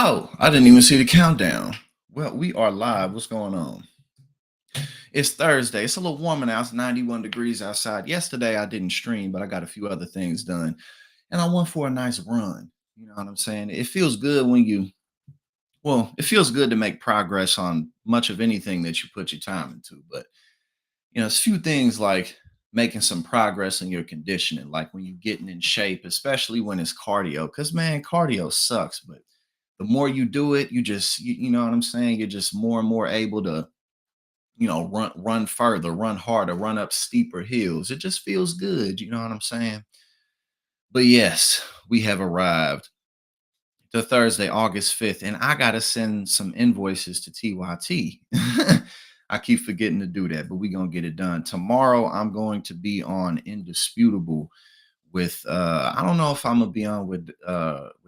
Oh, I didn't even see the countdown. Well, we are live. What's going on? It's Thursday. It's a little warmer now. It's 91 degrees outside. Yesterday I didn't stream, but I got a few other things done. And I went for a nice run. You know what I'm saying? It feels good it feels good to make progress on much of anything that you put your time into. But, it's a few things like making some progress in your conditioning, like when you're getting in shape, especially when it's cardio. Because, man, cardio sucks. But the more you do it, you know what I'm saying? You're just more and more able to, run further, run harder, run up steeper hills. It just feels good, you know what I'm saying? But yes, we have arrived to Thursday, August 5th, and I gotta send some invoices to TYT. I keep forgetting to do that, but we're gonna get it done. Tomorrow I'm going to be on Indisputable with I don't know if I'm gonna be on with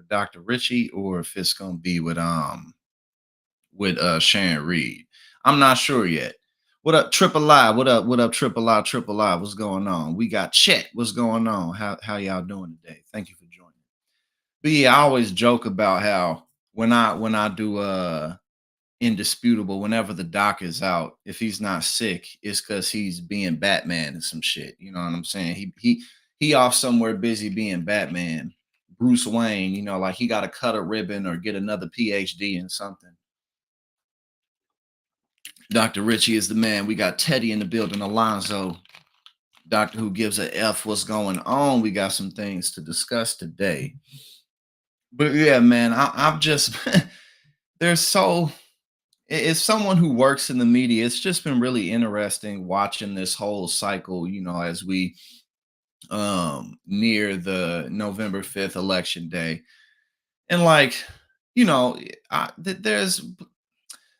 Dr. Richie or if it's gonna be with Sharon Reed. I'm not sure yet. What up, Triple I? What up, Triple I, Triple I? What's going on? We got Chet. What's going on? How y'all doing today? Thank you for joining. But yeah, I always joke about how when I do Indisputable, whenever the doc is out, if he's not sick, it's because he's being Batman and some shit. You know what I'm saying? He off somewhere busy being Batman. Bruce Wayne, like he got to cut a ribbon or get another PhD in something. Dr. Richie is the man. We got Teddy in the building, Alonzo. Doctor Who gives a F. What's going on? We got some things to discuss today. But yeah, man, I'm just there's so it's someone who works in the media. It's just been really interesting watching this whole cycle, as we near the November 5th election day. And like, there's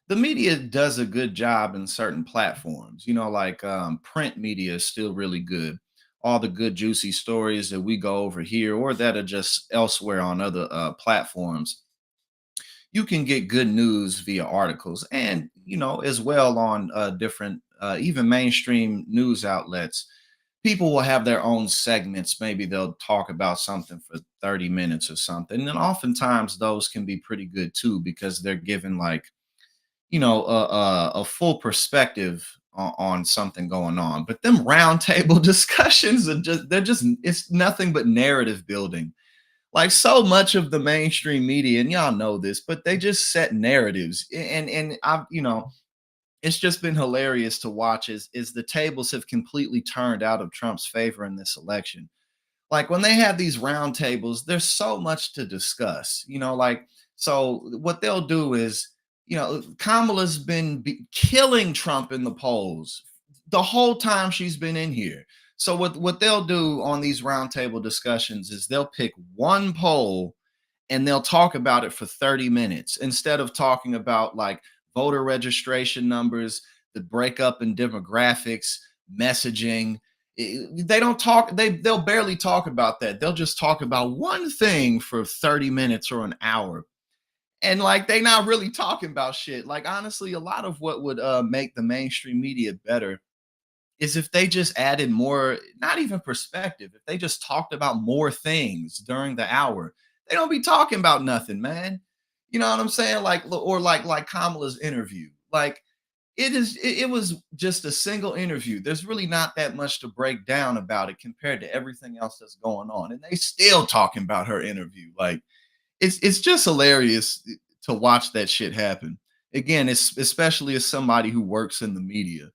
the media does a good job in certain platforms. Like print media is still really good. All the good juicy stories that we go over here or that are just elsewhere on other platforms, you can get good news via articles and as well on different even mainstream news outlets. People will have their own segments. Maybe they'll talk about something for 30 minutes or something, and oftentimes those can be pretty good too because they're given like a full perspective on something going on. But them roundtable discussions are just it's nothing but narrative building. Like so much of the mainstream media, and y'all know this, but they just set narratives. And I've it's just been hilarious to watch is the tables have completely turned out of Trump's favor in this election. Like when they have these roundtables, there's so much to discuss. Like so what they'll do is, Kamala's been killing Trump in the polls the whole time she's been in here. So what they'll do on these roundtable discussions is they'll pick one poll and they'll talk about it for 30 minutes instead of talking about like voter registration numbers, the breakup in demographics, messaging. They don't talk, they'll barely talk about that. They'll just talk about one thing for 30 minutes or an hour. And like they not really talking about shit. Like honestly, a lot of what would make the mainstream media better is if they just added more, not even perspective, if they just talked about more things during the hour. They don't be talking about nothing, man. You know what I'm saying? Like Kamala's interview. Like it was just a single interview. There's really not that much to break down about it compared to everything else that's going on. And they still talking about her interview. Like it's just hilarious to watch that shit happen. Again, it's especially as somebody who works in the media.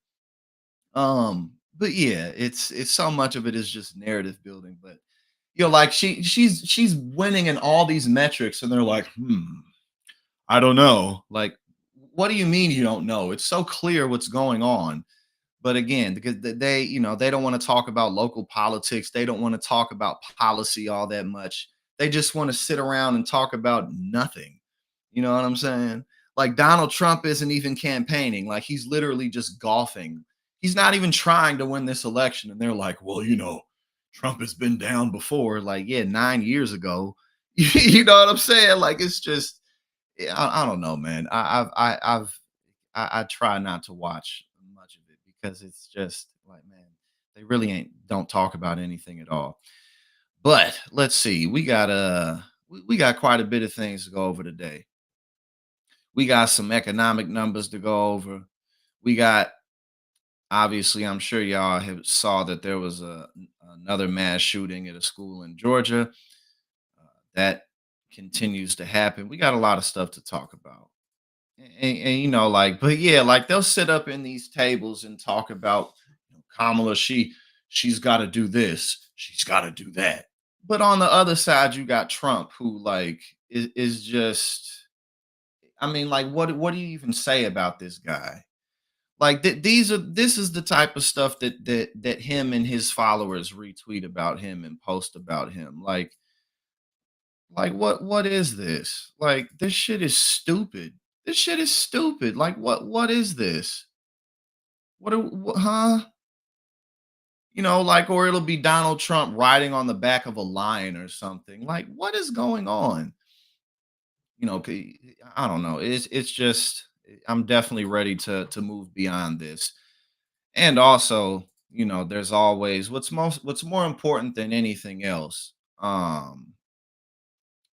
But yeah, it's so much of it is just narrative building. But like she's winning in all these metrics, and they're like, I don't know. Like, what do you mean you don't know? It's so clear what's going on. But again, because they, they don't want to talk about local politics. They don't want to talk about policy all that much. They just want to sit around and talk about nothing. You know what I'm saying? Like Donald Trump isn't even campaigning. Like he's literally just golfing. He's not even trying to win this election. And they're like, well, Trump has been down before. Like, yeah, 9 years ago. You know what I'm saying? Like, it's just, I don't know, man. I try not to watch much of it because it's just like, man, they really don't talk about anything at all. But let's see, we got quite a bit of things to go over today. We got some economic numbers to go over. We got, obviously, I'm sure y'all have saw that there was another mass shooting at a school in Georgia. That continues to happen. We got a lot of stuff to talk about. And, like, but yeah, like they'll sit up in these tables and talk about, Kamala, she's got to do this, she's got to do that. But on the other side, you got Trump, who like is just, I mean, like, what do you even say about this guy? Like, this is the type of stuff that him and his followers retweet about him and post about him. Like, what is this? Like, this shit is stupid. This shit is stupid. Like, what is this? Huh? Like, or it'll be Donald Trump riding on the back of a lion or something. Like, what is going on? I don't know. It's just, I'm definitely ready to move beyond this. And also, there's always what's more important than anything else.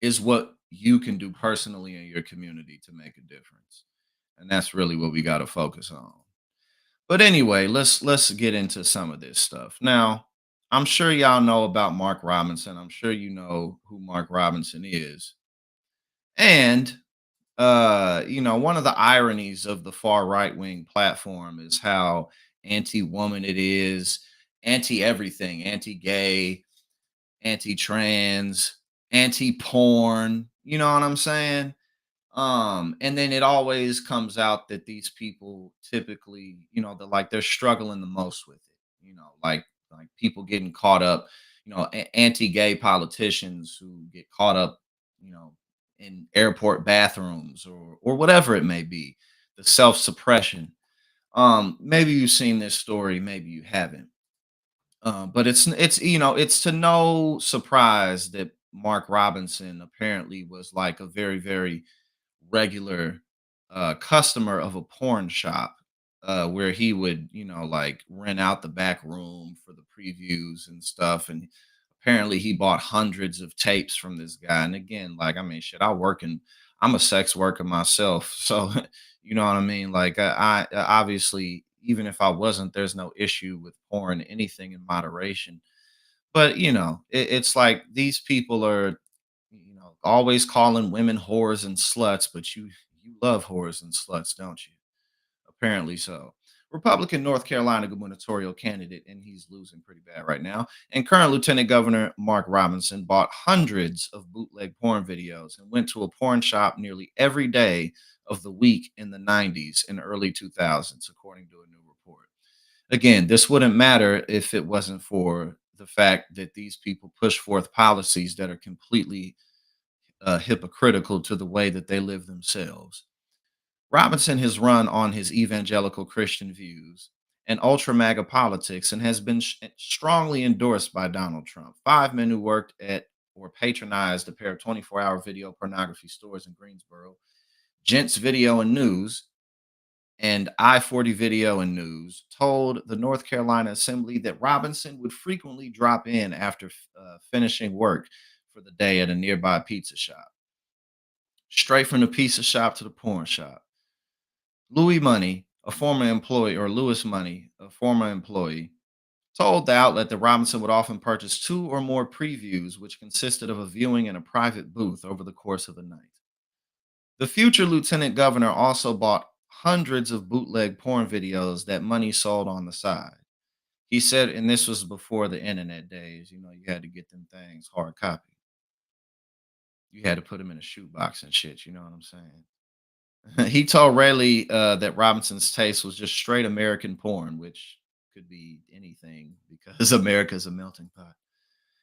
Is what you can do personally in your community to make a difference. And that's really what we got to focus on. But anyway, let's get into some of this stuff. Now, I'm sure y'all know about Mark Robinson. I'm sure you know who Mark Robinson is. And one of the ironies of the far right wing platform is how anti-woman it is, anti-everything, anti-gay, anti-trans, anti-porn, you know what I'm saying? And then it always comes out that these people typically, they're struggling the most with it, like people getting caught up, anti-gay politicians who get caught up, you know, in airport bathrooms or whatever it may be, the self-suppression. Maybe you've seen this story, maybe you haven't. But it's to no surprise that Mark Robinson apparently was like a very, very regular customer of a porn shop, where he would, like rent out the back room for the previews and stuff. And apparently he bought hundreds of tapes from this guy. And again, like, I mean, shit, I'm a sex worker myself. So, you know what I mean? Like, obviously, even if I wasn't, there's no issue with porn, anything in moderation. But, it's like these people are, always calling women whores and sluts, but you love whores and sluts, don't you? Apparently so. Republican North Carolina gubernatorial candidate, and he's losing pretty bad right now, and current Lieutenant Governor Mark Robinson bought hundreds of bootleg porn videos and went to a porn shop nearly every day of the week in the 90s and early 2000s, according to a new report. Again, this wouldn't matter if it wasn't for the fact that these people push forth policies that are completely hypocritical to the way that they live themselves. Robinson has run on his evangelical Christian views and ultra MAGA politics and has been strongly endorsed by Donald Trump. Five men who worked at or patronized a pair of 24-hour video pornography stores in Greensboro, Gents Video and News, and I-40 Video and News, told the North Carolina Assembly that Robinson would frequently drop in after finishing work for the day at a nearby pizza shop. Straight from the pizza shop to the porn shop. Louis Money, a former employee, or Lewis Money, a former employee, told the outlet that Robinson would often purchase two or more previews, which consisted of a viewing in a private booth over the course of the night. The future lieutenant governor also bought hundreds of bootleg porn videos that Money sold on the side. He said, and this was before the internet days, you had to get them things hard copy. You had to put them in a shoebox and shit, you know what I'm saying? He told Rayleigh that Robinson's taste was just straight American porn, which could be anything because America's a melting pot.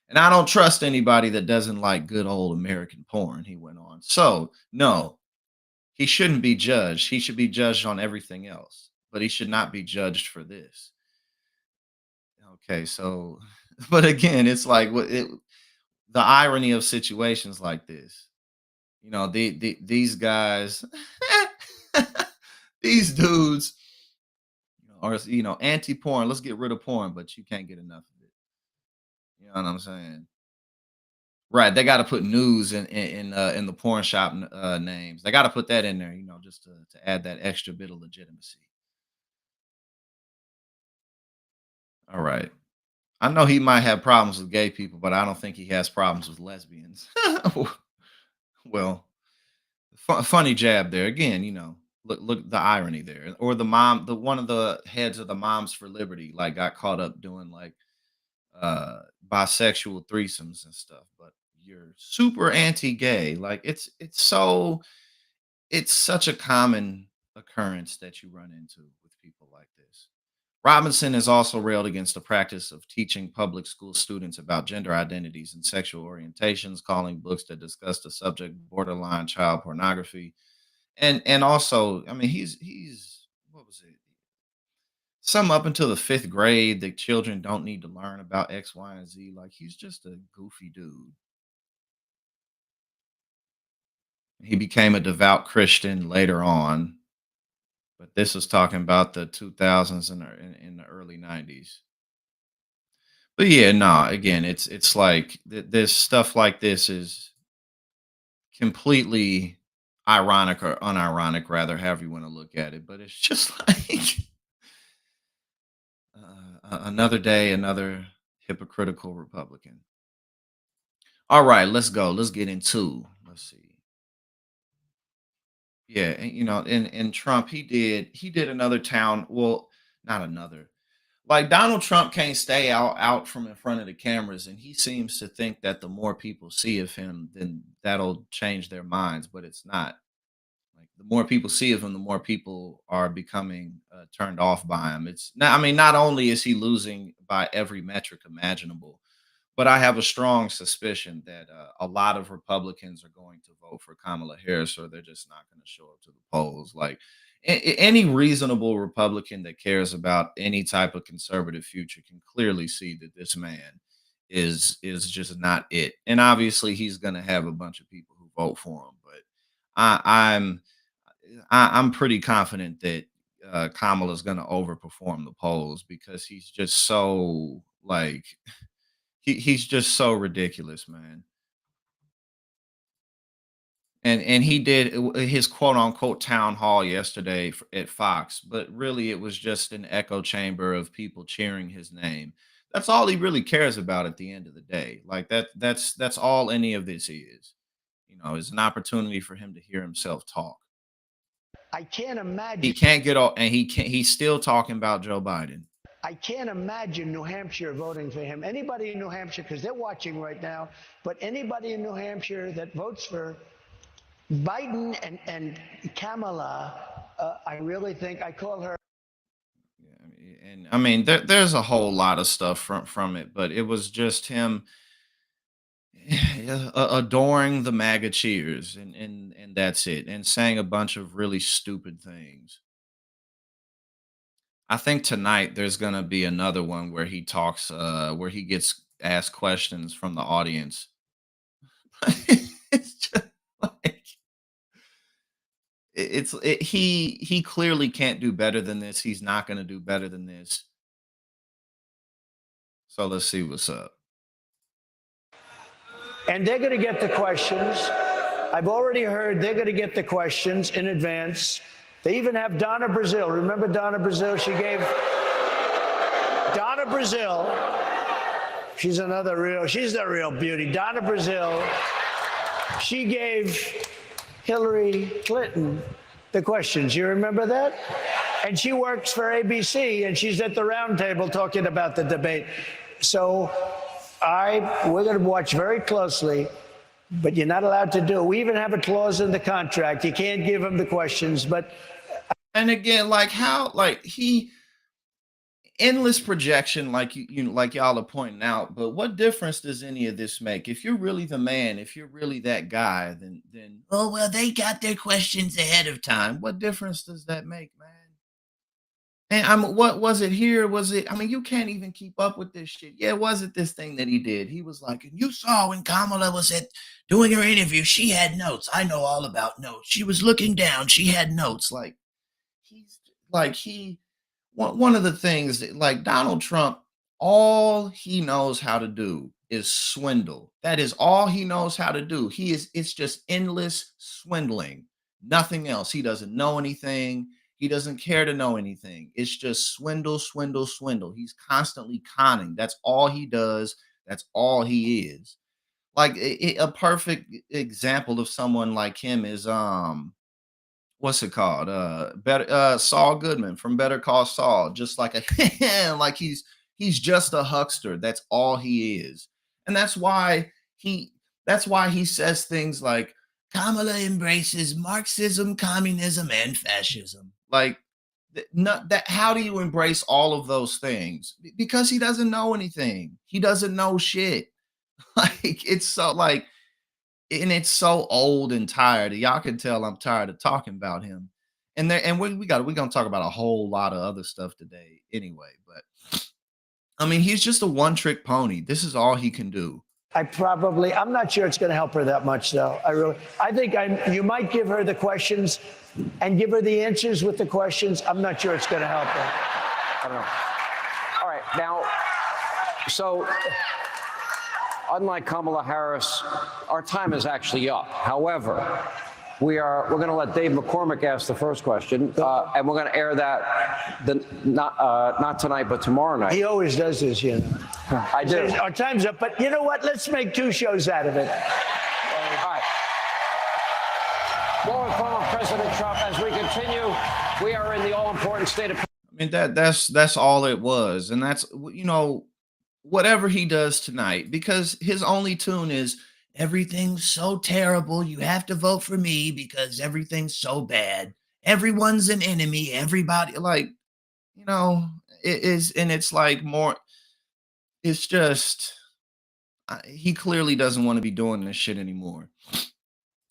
And I don't trust anybody that doesn't like good old American porn, he went on. So, no, he shouldn't be judged. He should be judged on everything else, but he should not be judged for this. Okay, so, but again, it's like the irony of situations like this. These guys, these dudes are, anti-porn. Let's get rid of porn, but you can't get enough of it. You know what I'm saying? Right, they gotta put news in the porn shop names. They gotta put that in there, just to add that extra bit of legitimacy. All right. I know he might have problems with gay people, but I don't think he has problems with lesbians. Well, funny jab there. Again, look the irony there. Or the one of the heads of the Moms for Liberty, like, got caught up doing like bisexual threesomes and stuff, but you're super anti-gay. Like, it's such a common occurrence that you run into with people like this. Robinson has also railed against the practice of teaching public school students about gender identities and sexual orientations, calling books that discuss the subject borderline child pornography. And also, I mean, he's what was it? Some up until the fifth grade, the children don't need to learn about X, Y, and Z. Like, he's just a goofy dude. He became a devout Christian later on, but this was talking about the 2000s and in the early 90s. But yeah, no, again, it's like this stuff like this is completely ironic or unironic, rather, however you want to look at it. But it's just like another day, another hypocritical Republican. All right, let's go. Let's get into. Let's see. Yeah, and and Trump, he did another town. Well, not another. Like, Donald Trump can't stay out from in front of the cameras, and he seems to think that the more people see of him, then that'll change their minds, but it's not. Like, the more people see of him, the more people are becoming turned off by him. It's not. I mean, not only is he losing by every metric imaginable, but I have a strong suspicion that a lot of Republicans are going to vote for Kamala Harris, or they're just not going to show up to the polls. Like, any reasonable Republican that cares about any type of conservative future can clearly see that this man is just not it. And obviously, he's going to have a bunch of people who vote for him. But I, I'm I'm pretty confident that Kamala's going to overperform the polls because he's just so like he's just so ridiculous, man. And he did his quote unquote town hall yesterday at Fox, but really it was just an echo chamber of people cheering his name. That's all he really cares about at the end of the day. Like, that's all any of this is. Is an opportunity for him to hear himself talk. I can't He imagine. can't get all, and he's still talking about Joe Biden. I can't imagine New Hampshire voting for him. Anybody in New Hampshire, because they're watching right now, but anybody in New Hampshire that votes for Biden and Kamala, I really think I call her. Yeah, and I mean, there's a whole lot of stuff from it, but it was just him adoring the MAGA cheers, and that's it, and saying a bunch of really stupid things. I think tonight there's gonna be another one where he talks, where he gets asked questions from the audience. It's just like he clearly can't do better than this. He's not gonna do better than this. So let's see what's up. And they're going to get the questions. I've already heard they're going to get the questions in advance. They even have Donna Brazil. Remember Donna Brazil? She gave Donna Brazil. She's the real beauty. Donna Brazil. She gave Hillary Clinton the questions. You remember that? And she works for ABC, and she's at the round table talking about the debate. So we're going to watch very closely, but you're not allowed to do it. We even have a clause in the contract. You can't give him the questions, but. And again, like, how, like, he endless projection, like like y'all are pointing out. But what difference does any of this make? If you're really the man, if you're really that guy, then oh well, they got their questions ahead of time. What difference does that make, man? And what was it here? Was it? I mean, you can't even keep up with this shit. Yeah, was it this thing that he did? He was like, and you saw when Kamala was at doing her interview, she had notes. I know all about notes. She was looking down. She had notes. Like, he's like he one of the things that, like, Donald Trump, all he knows how to do is swindle. That is all he knows how to do. It's just endless swindling. Nothing else. He doesn't know anything. He doesn't care to know anything. It's just swindle, swindle, swindle. He's constantly conning. That's all he does. That's all he is. Like a perfect example of someone like him is what's it called? Better Saul Goodman from Better Call Saul, just like a like he's just a huckster. That's all he is. And he that's why he says things like Kamala embraces Marxism, communism, and fascism. Like not that how do you embrace all of those things? Because he doesn't know anything. He doesn't know shit. Like it's so like and it's so old and tired. Y'all can tell I'm tired of talking about him. And there and we're gonna talk about a whole lot of other stuff today anyway. But I mean, he's just a one-trick pony. This is all he can do. I'm not sure it's going to help her that much, though. I think you might give her the questions and give her the answers with the questions. I'm not sure it's going to help her. I don't know. All right, now, so unlike Kamala Harris, our time is actually up. However, we're going to let Dave McCormick ask the first question, and we're going to air that not tonight, but tomorrow night. He always does this, you know. I do. Our time's up, but you know what? Let's make 2 shows out of it. All right. More from President Trump as we continue. We are in the all-important state of. I mean, that's all it was. And that's whatever he does tonight, because his only tune is everything's so terrible. You have to vote for me because everything's so bad. Everyone's an enemy. Everybody it is. And it's like more, it's just, he clearly doesn't want to be doing this shit anymore.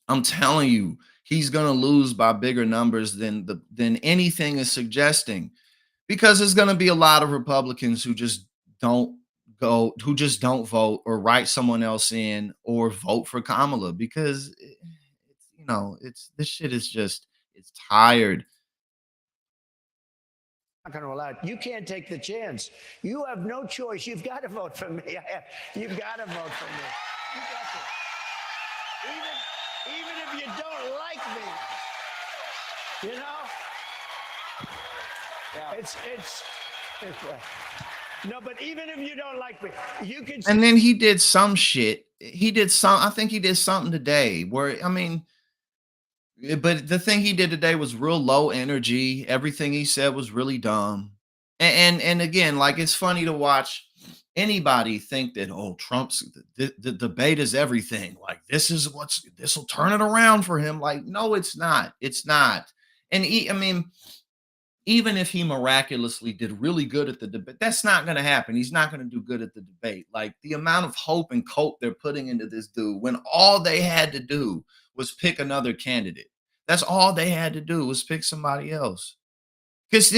I'm telling you, he's going to lose by bigger numbers than anything is suggesting, because there's going to be a lot of Republicans who just don't vote or write someone else in or vote for Kamala, because it's this shit is just it's tired. Not going to allow it. You can't take the chance. You have no choice. You've got to vote for me. You've got to vote for me. You got to. Even if you don't like me, you know. Yeah. It's no, but even if you don't like me, you can. And then he did some shit. I think he did something today where, I mean, but the thing he did today was real low energy. Everything he said was really dumb. And again, like, it's funny to watch anybody think that, oh, Trump's the debate is everything. Like, this will turn it around for him. Like, no, it's not. It's not. And I mean, even if he miraculously did really good at the debate, that's not going to happen. He's not going to do good at the debate. Like, the amount of hope and cope they're putting into this dude, when all they had to do was pick another candidate. That's all they had to do was pick somebody else. Because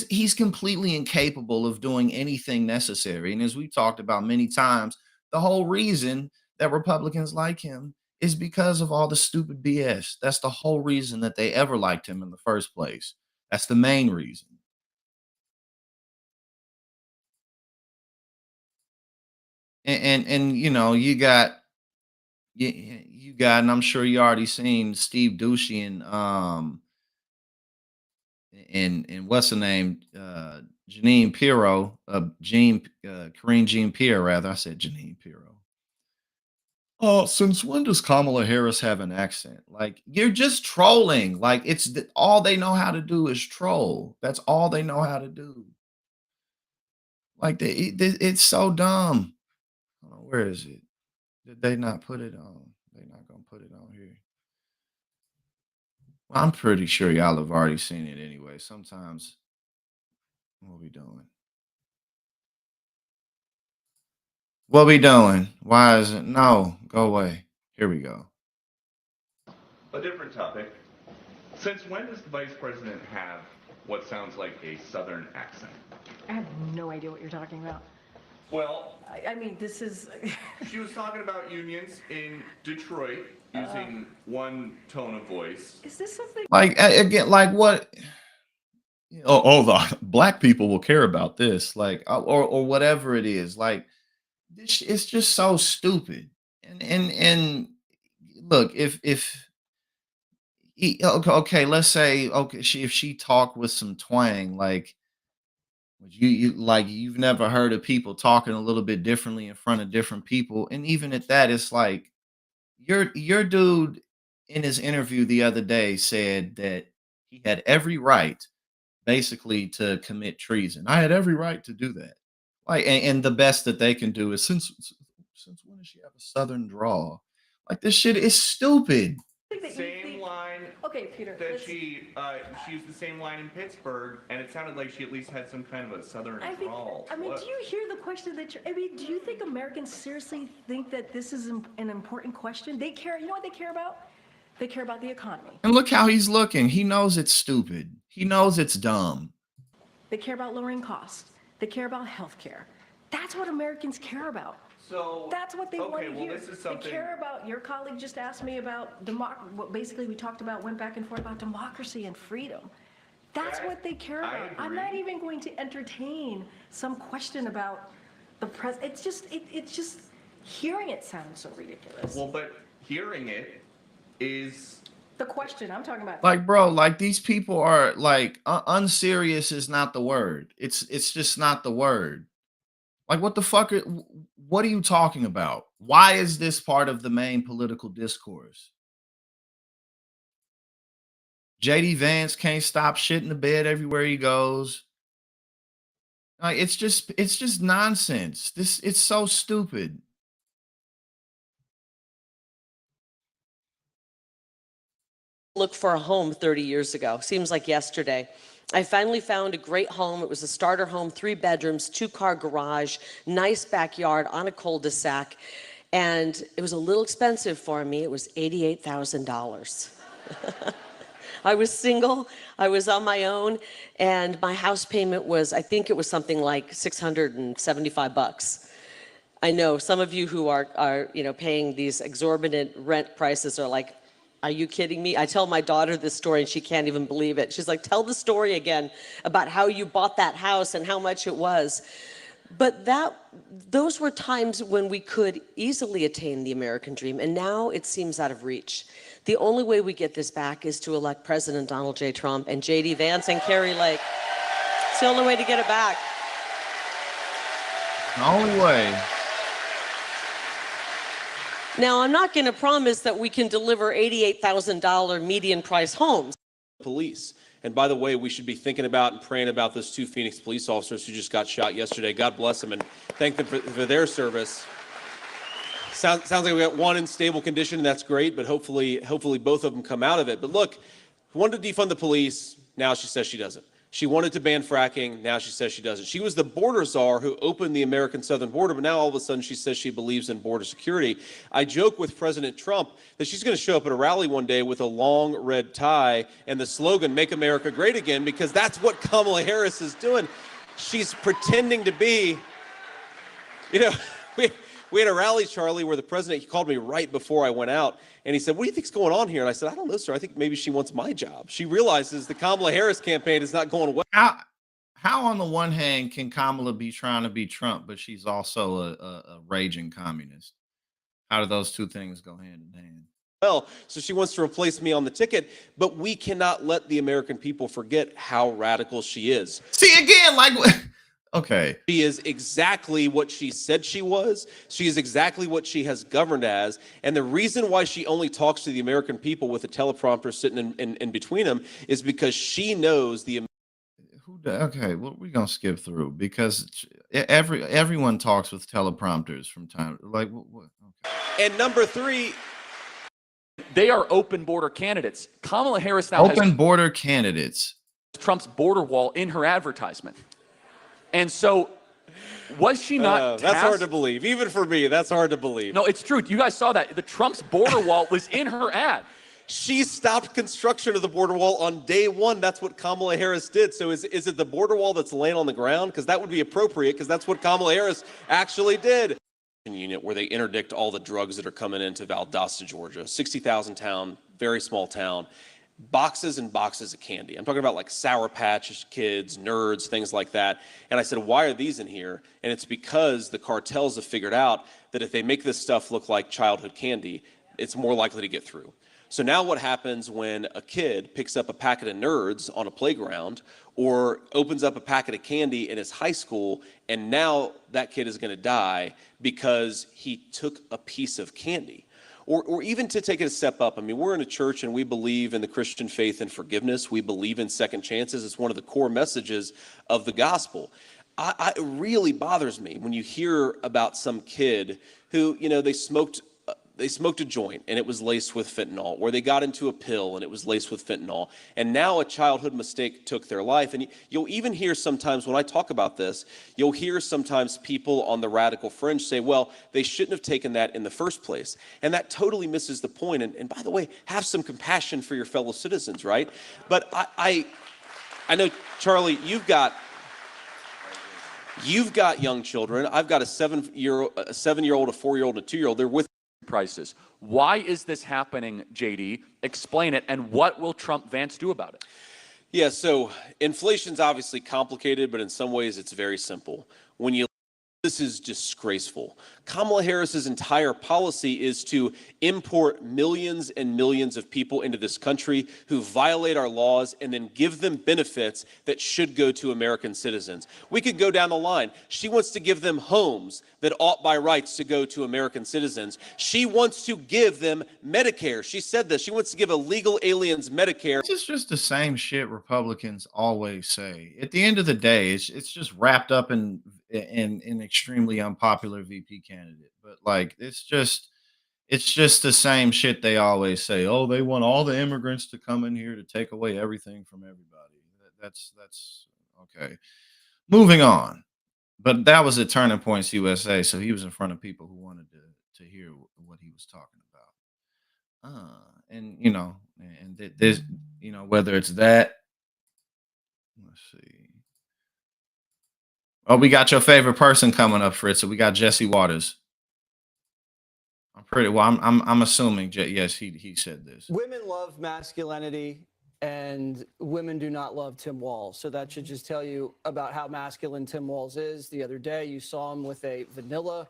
he's completely incapable of doing anything necessary. And as we talked about many times, the whole reason that Republicans like him is because of all the stupid BS. That's the whole reason that they ever liked him in the first place. That's the main reason. And you got, and I'm sure you already seen Steve Dushian, and what's the name, Janine Pirro, Karine Jean Pierre, rather. I said Janine Pirro. Oh, since when does Kamala Harris have an accent? Like, you're just trolling. Like, all they know how to do is troll. That's all they know how to do. Like, it's so dumb. Hold on, where is it? Did they not put it on? They're not gonna put it on here. Well, I'm pretty sure y'all have already seen it anyway. Sometimes, what we doing? What we doing? Why is it? No, go away. Here we go. A different topic. Since when does the vice president have what sounds like a southern accent? I have no idea what you're talking about. Well, I mean, this is. she was talking about unions in Detroit using one tone of voice. Is this something? Like, again, like what? The black people will care about this, like, or whatever it is. Like, it's just so stupid. And look, if okay, okay, let's say okay, if she talked with some twang, like you like you've never heard of people talking a little bit differently in front of different people, and even at that, it's like your dude in his interview the other day said that he had every right basically to commit treason. I had every right to do that. Like, and the best that they can do is since when does she have a southern drawl? Like this shit is stupid. Same line. Okay, Peter. That she used the same line in Pittsburgh, and it sounded like she at least had some kind of a southern drawl. I mean, do you hear the question that I mean, do you think Americans seriously think that this is an important question? They care, you know what they care about? They care about the economy. And look how he's looking. He knows it's stupid. He knows it's dumb. They care about lowering costs. They care about health care. That's what Americans care about. So That's what they want to well, hear. this is something. They care about, your colleague just asked me about what basically we talked about, went back and forth about democracy and freedom. That's what they care I about. I'm not agree. even going to entertain some question about the it's just, hearing it sounds so ridiculous. Well, but hearing it is. The question I'm talking about. Like, bro, like these people are like unserious is not the word. It's just not the word. Like, what the fuck? What are you talking about? Why is this part of the main political discourse? JD Vance can't stop shit in the bed everywhere he goes. Like, it's just nonsense. It's so stupid. Look for a home 30 years ago. Seems like yesterday. I finally found a great home. It was a starter home, 3 bedrooms, 2-car garage, nice backyard on a cul-de-sac. And it was a little expensive for me. It was $88,000. I was single, I was on my own, and my house payment was, I think it was something like $675. I know some of you who are paying these exorbitant rent prices are like, are you kidding me? I tell my daughter this story and she can't even believe it. She's like, tell the story again about how you bought that house and how much it was. But those were times when we could easily attain the American dream, and now it seems out of reach. The only way we get this back is to elect President Donald J. Trump and J.D. Vance and Kari Lake. It's the only way to get it back. The only way. Now, I'm not going to promise that we can deliver $88,000 median price homes. Police. And by the way, we should be thinking about and praying about those 2 Phoenix police officers who just got shot yesterday. God bless them and thank them for their service. Sounds like we got one in stable condition, and that's great, but hopefully both of them come out of it. But look, wanted to defund the police, now she says she doesn't. She wanted to ban fracking, now she says she doesn't. She was the border czar who opened the American southern border, but now all of a sudden she says she believes in border security. I joke with President Trump that she's going to show up at a rally one day with a long red tie and the slogan, "Make America Great Again," because that's what Kamala Harris is doing. She's pretending to be, we had a rally, Charlie, where the president, he called me right before I went out, and he said, "What do you think's going on here?" And I said, "I don't know, sir. I think maybe she wants my job." She realizes the Kamala Harris campaign is not going well. How on the one hand can Kamala be trying to be Trump, but she's also a raging communist? How do those two things go hand in hand? So she wants to replace me on the ticket, but we cannot let the American people forget how radical she is. See, again, like, okay. She is exactly what she said she was. She is exactly what she has governed as. And the reason why she only talks to the American people with a teleprompter sitting in between them is because she knows the. Okay, well, we're gonna skip through because everyone talks with teleprompters from time. Like, what? Okay. And number 3. They are open border candidates. Kamala Harris now Open has border candidates. Trump's border wall in her advertisement. And so, was she not That's hard to believe. Even for me, that's hard to believe. No, it's true. You guys saw that. The Trump's border wall was in her ad. She stopped construction of the border wall on day 1. That's what Kamala Harris did. So is it the border wall that's laying on the ground? Because that would be appropriate, because that's what Kamala Harris actually did. Unit where they interdict all the drugs that are coming into Valdosta, Georgia, 60,000 town, very small town. boxes and boxes of candy. I'm talking about like Sour Patch Kids, Nerds, things like that. And I said, why are these in here? And it's because the cartels have figured out that if they make this stuff look like childhood candy, it's more likely to get through. So now what happens when a kid picks up a packet of Nerds on a playground or opens up a packet of candy in his high school, and now that kid is going to die because he took a piece of candy? Or even to take it a step up, I mean, we're in a church and we believe in the Christian faith and forgiveness. We believe in second chances. It's one of the core messages of the gospel. It really bothers me when you hear about some kid who, they smoked a joint and it was laced with fentanyl, or they got into a pill and it was laced with fentanyl, and now a childhood mistake took their life. And you'll even hear sometimes when I talk about this, you'll hear sometimes people on the radical fringe say, well, they shouldn't have taken that in the first place. And that totally misses the point. And by the way, have some compassion for your fellow citizens, right? But I know, Charlie, you've got young children. I've got a 7-year-old, a 4-year-old, and a 2-year-old. They're with prices. Why is this happening, JD? Explain it, and what will Trump Vance do about it? Yeah, so inflation's obviously complicated, but in some ways it's very simple. This is disgraceful. Kamala Harris's entire policy is to import millions and millions of people into this country who violate our laws and then give them benefits that should go to American citizens. We could go down the line. She wants to give them homes that ought by rights to go to American citizens. She wants to give them Medicare. She said this. She wants to give illegal aliens Medicare. It's just the same shit Republicans always say. At the end of the day, it's just wrapped up in an extremely unpopular VP candidate. But like it's just the same shit they always say. Oh, they want all the immigrants to come in here to take away everything from everybody. That's okay. Moving on. But that was at Turning Points USA, so he was in front of people who wanted to hear what he was talking about. And there's whether it's that. Let's see. Oh, we got your favorite person coming up, Fritz. So we got Jesse Waters. I'm assuming. Yes, he said this. Women love masculinity, and women do not love Tim Walz. So that should just tell you about how masculine Tim Walz is. The other day, you saw him with a vanilla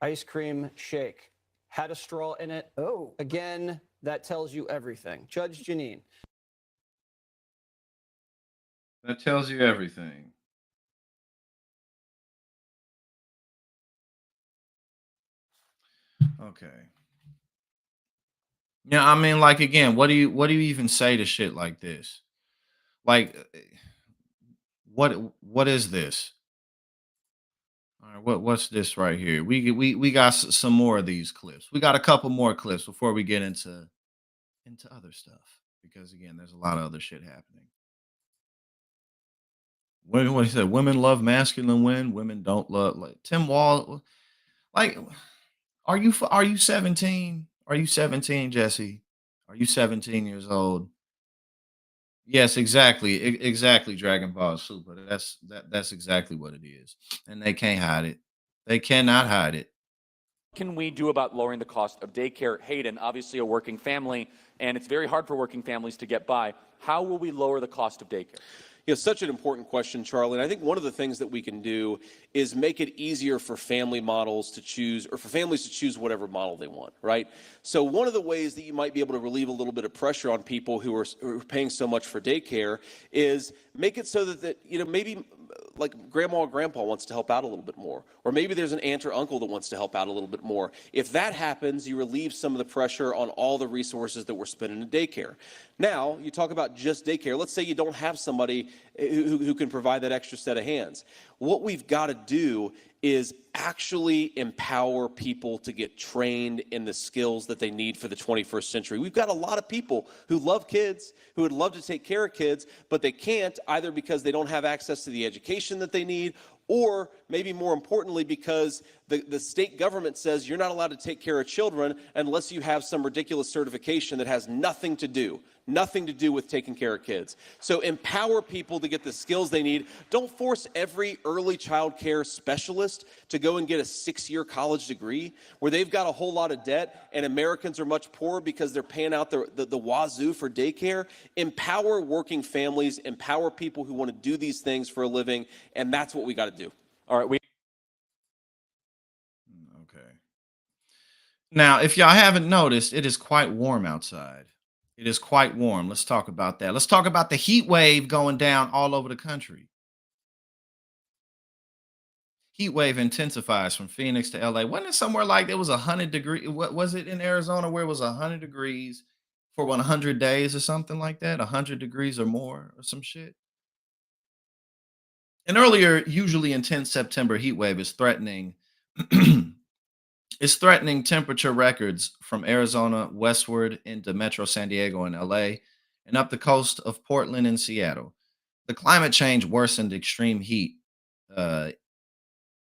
ice cream shake. Had a straw in it. Oh, again, that tells you everything. Judge Janine. That tells you everything. Okay. Yeah, I mean, like again, what do you even say to shit like this? Like, what is this? All right, what's this right here? We got some more of these clips. We got a couple more clips before we get into other stuff because again, there's a lot of other shit happening. What he said, women love masculine women don't love like Tim Wall. Like, are you 17? Are you 17, Jesse? Are you 17 years old? Yes, exactly. Exactly, Dragon Ball Super. That's exactly what it is. And they can't hide it. They cannot hide it. What can we do about lowering the cost of daycare? Hayden, obviously a working family, and it's very hard for working families to get by. How will we lower the cost of daycare? Such an important question, Charlie. And I think one of the things that we can do is make it easier for family models to choose, or for families to choose whatever model they want, right? So one of the ways that you might be able to relieve a little bit of pressure on people who are paying so much for daycare is make it so that maybe like grandma or grandpa wants to help out a little bit more, or maybe there's an aunt or uncle that wants to help out a little bit more. If that happens, you relieve some of the pressure on all the resources that we're spending in daycare. Now, you talk about just daycare. Let's say you don't have somebody who can provide that extra set of hands. What we've got to do is actually empower people to get trained in the skills that they need for the 21st century. We've got a lot of people who love kids, who would love to take care of kids, but they can't either because they don't have access to the education that they need or maybe more importantly, because the state government says you're not allowed to take care of children unless you have some ridiculous certification that has nothing to do with taking care of kids. So empower people to get the skills they need. Don't force every early child care specialist to go and get a 6-year college degree where they've got a whole lot of debt and Americans are much poorer because they're paying out the wazoo for daycare. Empower working families, empower people who want to do these things for a living, and that's what we got to do. All right, Okay. Now, if y'all haven't noticed, it is quite warm outside. It is quite warm. Let's talk about that. Let's talk about the heat wave going down all over the country. Heat wave intensifies from Phoenix to LA. Wasn't it somewhere like there was 100 degrees? What was it in Arizona where it was 100 degrees for 100 days or something like that? 100 degrees or more or some shit. An earlier, usually intense September heat wave is threatening is threatening temperature records from Arizona westward into Metro San Diego and LA and up the coast of Portland and Seattle. The climate change worsened extreme heat. Uh,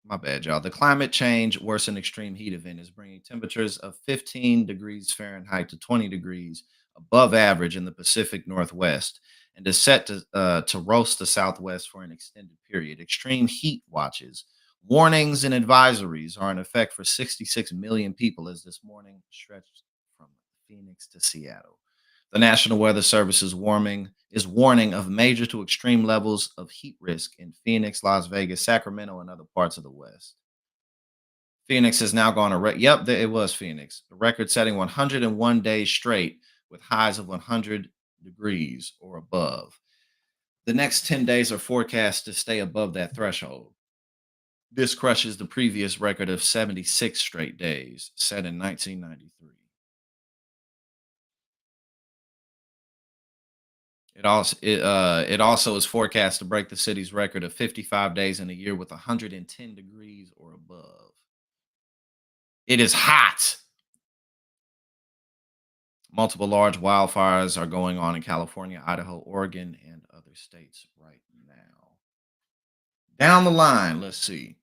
my bad, y'all. The climate change worsened extreme heat event is bringing temperatures of 15 degrees Fahrenheit to 20 degrees above average in the Pacific Northwest and is set to roast the Southwest for an extended period. Extreme heat watches, warnings, and advisories are in effect for 66 million people as this morning stretched from Phoenix to Seattle. The National Weather Service is warning of major to extreme levels of heat risk in Phoenix, Las Vegas, Sacramento, and other parts of the West. Phoenix has now gone it was Phoenix. The record-setting 101 days straight with highs of 100 degrees or above. The next 10 days are forecast to stay above that threshold. This crushes the previous record of 76 straight days set in 1993. It also is forecast to break the city's record of 55 days in a year with 110 degrees or above. It is hot. Multiple large wildfires are going on in California, Idaho, Oregon, and other states right now. Down the line, let's see.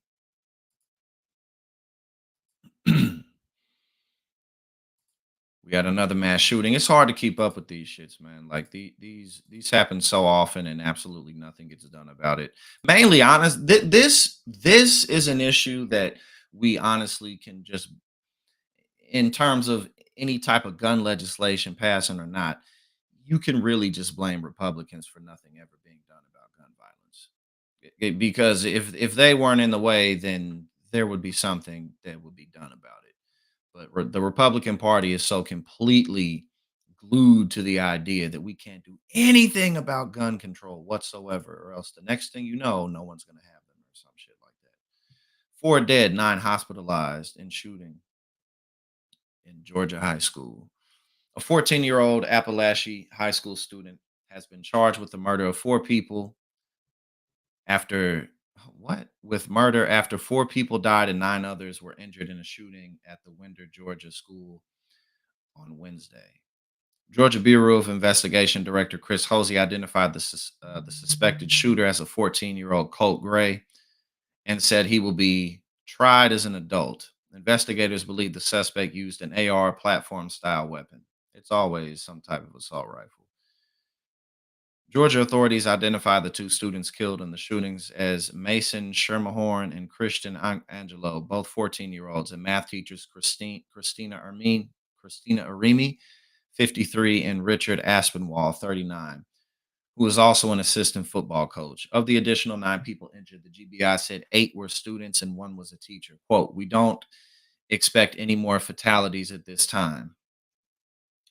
We got another mass shooting. It's hard to keep up with these shits, man. Like these happen so often, and absolutely nothing gets done about it. Mainly, honest, this is an issue that we honestly can just, in terms of any type of gun legislation passing or not, you can really just blame Republicans for nothing ever being done about gun violence. Because if they weren't in the way, then there would be something that would be done about it. But the Republican Party is so completely glued to the idea that we can't do anything about gun control whatsoever, or else the next thing you know, no one's going to have them or some shit like that. 4 dead, 9 hospitalized in shooting in Georgia high school. A 14-year-old Appalachia high school student has been charged with the murder of 4 people after murder after 4 people died and 9 others were injured in a shooting at the Winder, Georgia school on Wednesday. Georgia Bureau of Investigation Director Chris Hosey identified the suspected shooter as a 14-year-old Colt Gray and said he will be tried as an adult. Investigators believe the suspect used an AR platform-style weapon. It's always some type of assault rifle. Georgia authorities identified the 2 students killed in the shootings as Mason Schermerhorn and Christian Angelo, both 14-year-olds, and math teachers Christina Arimi, 53, and Richard Aspinwall, 39, who was also an assistant football coach. Of the additional 9 people injured, the GBI said 8 were students and 1 was a teacher. Quote, "We don't expect any more fatalities at this time."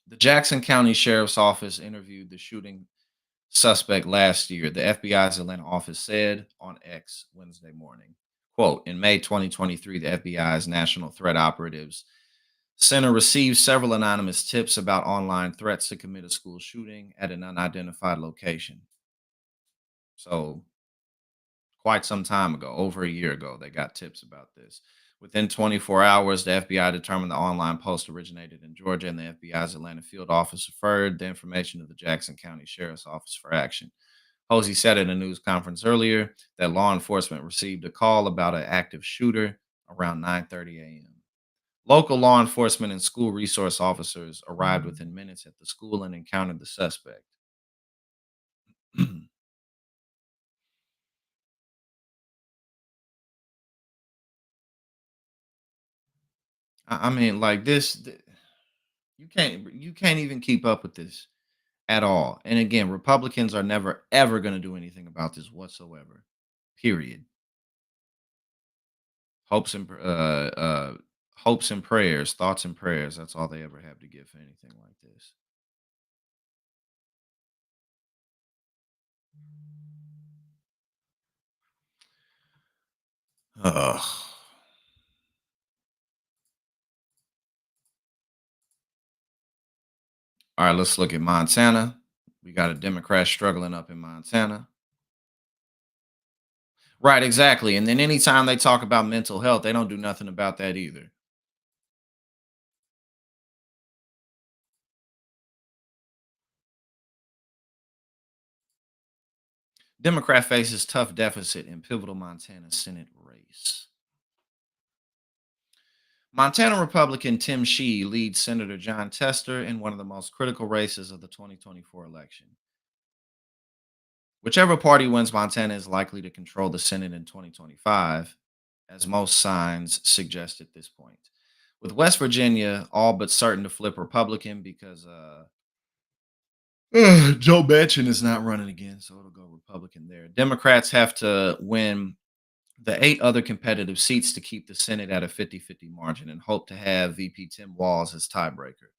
The Jackson County Sheriff's Office interviewed the shooting suspect last year, the FBI's Atlanta office said on X Wednesday morning. Quote, "In May 2023, the FBI's National Threat Operatives Center received several anonymous tips about online threats to commit a school shooting at an unidentified location." So, quite some time ago, over a year ago, they got tips about this. Within 24 hours, the FBI determined the online post originated in Georgia, and the FBI's Atlanta field office referred the information to the Jackson County Sheriff's Office for action. Posey said in a news conference earlier that law enforcement received a call about an active shooter around 9:30 a.m. Local law enforcement and school resource officers arrived within minutes at the school and encountered the suspect. I mean, like you can't even keep up with this at all. And again, Republicans are never ever going to do anything about this whatsoever. Period. Hopes and hopes and prayers, thoughts and prayers. That's all they ever have to give for anything like this. Ugh. All right, let's look at Montana. We got a Democrat struggling up in Montana. Right, exactly. And then anytime they talk about mental health, they don't do nothing about that either. Democrat faces tough deficit in pivotal Montana Senate race. Montana Republican Tim Shee leads Senator John Tester in one of the most critical races of the 2024 election. Whichever party wins Montana is likely to control the Senate in 2025, as most signs suggest at this point. With West Virginia all but certain to flip Republican because Joe Manchin is not running again, so it'll go Republican there. Democrats have to win the 8 other competitive seats to keep the Senate at a 50-50 margin and hope to have VP Tim Walz as tiebreaker.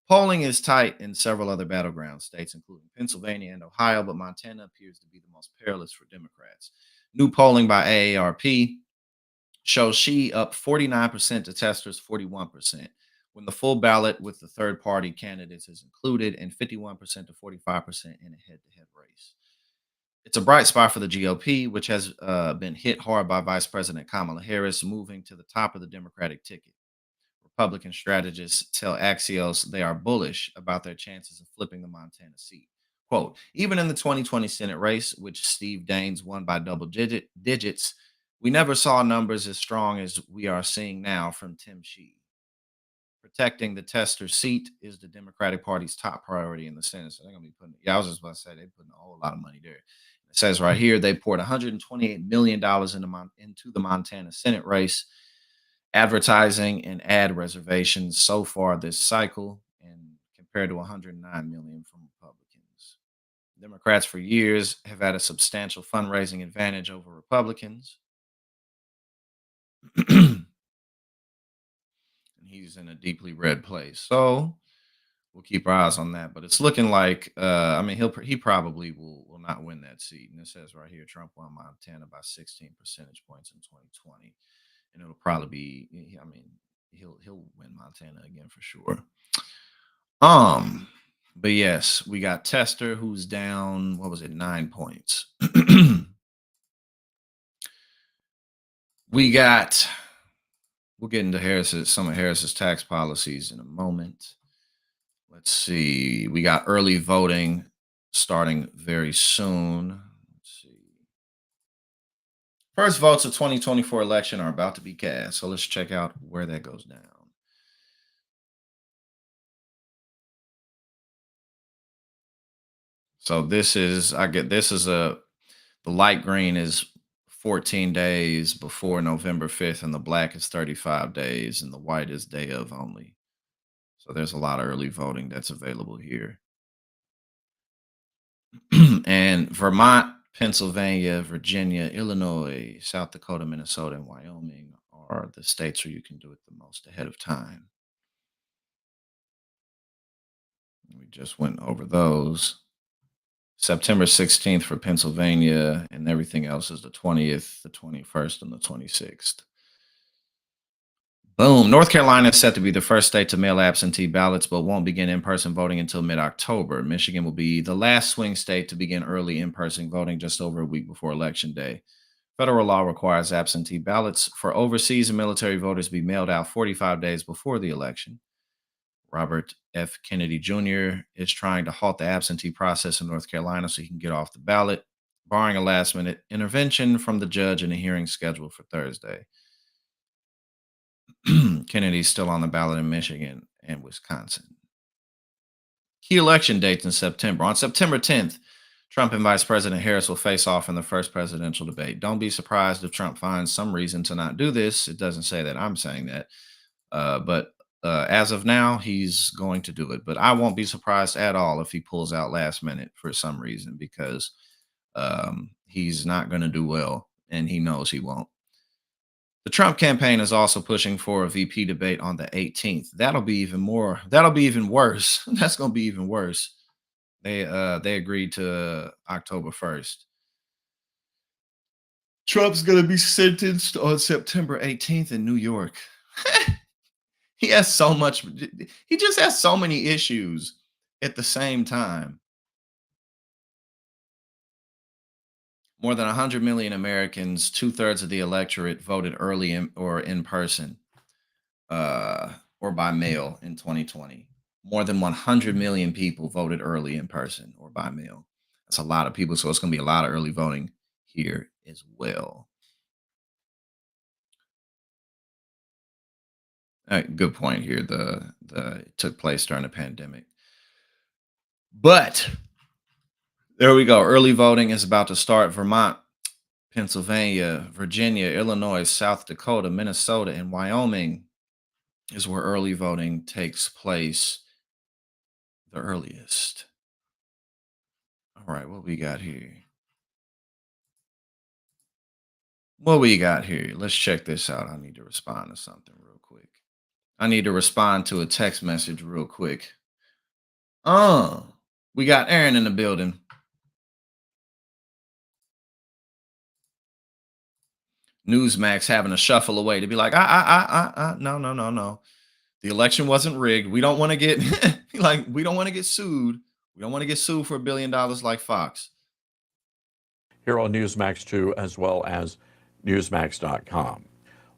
Polling is tight in several other battleground states, including Pennsylvania and Ohio, but Montana appears to be the most perilous for Democrats. New polling by AARP shows she up 49% to Tester's 41%, when the full ballot with the third party candidates is included, and 51% to 45% in a head to head race. It's a bright spot for the GOP, which has been hit hard by Vice President Kamala Harris moving to the top of the Democratic ticket. Republican strategists tell Axios they are bullish about their chances of flipping the Montana seat. Quote, even in the 2020 Senate race, which Steve Daines won by digits, we never saw numbers as strong as we are seeing now from Tim Shee. Protecting the Tester seat is the Democratic Party's top priority in the Senate. So they're going to be putting, yeah, I was just about to say they're putting a whole lot of money there. It says right here they poured $128 million into the Montana Senate race, advertising and ad reservations so far this cycle, and compared to 109 million from Republicans. Democrats for years have had a substantial fundraising advantage over Republicans. And he's in a deeply red place. So we'll keep our eyes on that. But it's looking like I mean he probably will not win that seat. And it says right here Trump won Montana by 16 percentage points in 2020. And it'll probably be, I mean, he'll win Montana again for sure. But yes, we got Tester who's down, what was it, 9 points. We'll get into some of Harris's tax policies in a moment. Let's see. We got early voting starting very soon. Let's see. First votes of 2024 election are about to be cast. So let's check out where that goes down. So the light green is 14 days before November 5th, and the black is 35 days, and the white is day of only. So there's a lot of early voting that's available here. And Vermont, Pennsylvania, Virginia, Illinois, South Dakota, Minnesota, and Wyoming are the states where you can do it the most ahead of time. We just went over those. September 16th for Pennsylvania, and everything else is the 20th, the 21st, and the 26th. Boom. North Carolina is set to be the first state to mail absentee ballots, but won't begin in-person voting until mid-October. Michigan will be the last swing state to begin early in-person voting just over a week before Election Day. Federal law requires absentee ballots for overseas and military voters to be mailed out 45 days before the election. Robert F. Kennedy Jr. is trying to halt the absentee process in North Carolina so he can get off the ballot, barring a last minute intervention from the judge in a hearing scheduled for Thursday. Kennedy's still on the ballot in Michigan and Wisconsin. Key election dates in September. On September 10th, Trump and Vice President Harris will face off in the first presidential debate. Don't be surprised if Trump finds some reason to not do this. It doesn't say that I'm saying that. But as of now, he's going to do it. But I won't be surprised at all if he pulls out last minute for some reason because he's not going to do well and he knows he won't. The Trump campaign is also pushing for a VP debate on the 18th. That'll be even more. That'll be even worse. That's going to be even worse. They agreed to October 1st. Trump's going to be sentenced on September 18th in New York. He has so much. He just has so many issues at the same time. More than 100 million Americans, 2/3 of the electorate, voted early or in person or by mail in 2020. More than 100 million people voted early in person or by mail. That's a lot of people. So it's going to be a lot of early voting here as well. Good point here. It took place during the pandemic. But there we go. Early voting is about to start. Vermont, Pennsylvania, Virginia, Illinois, South Dakota, Minnesota, and Wyoming is where early voting takes place the earliest. All right, what we got here? What we got here? Let's check this out. I need to respond to something real quick. I need to respond to a text message real quick. We got Aaron in the building. Newsmax having to shuffle away to be like, no. The election wasn't rigged. We don't want to get we don't want to get sued. We don't want to get sued for $1 billion like Fox. Here on Newsmax 2 as well as Newsmax.com.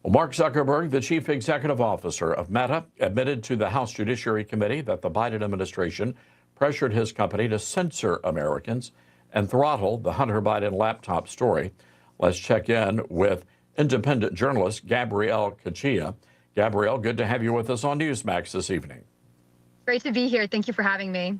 Well, Mark Zuckerberg, the chief executive officer of Meta, admitted to the House Judiciary Committee that the Biden administration pressured his company to censor Americans and throttle the Hunter Biden laptop story. Let's check in with independent journalist Gabrielle Kachia. Gabrielle, good to have you with us on Newsmax this evening. Great to be here. Thank you for having me.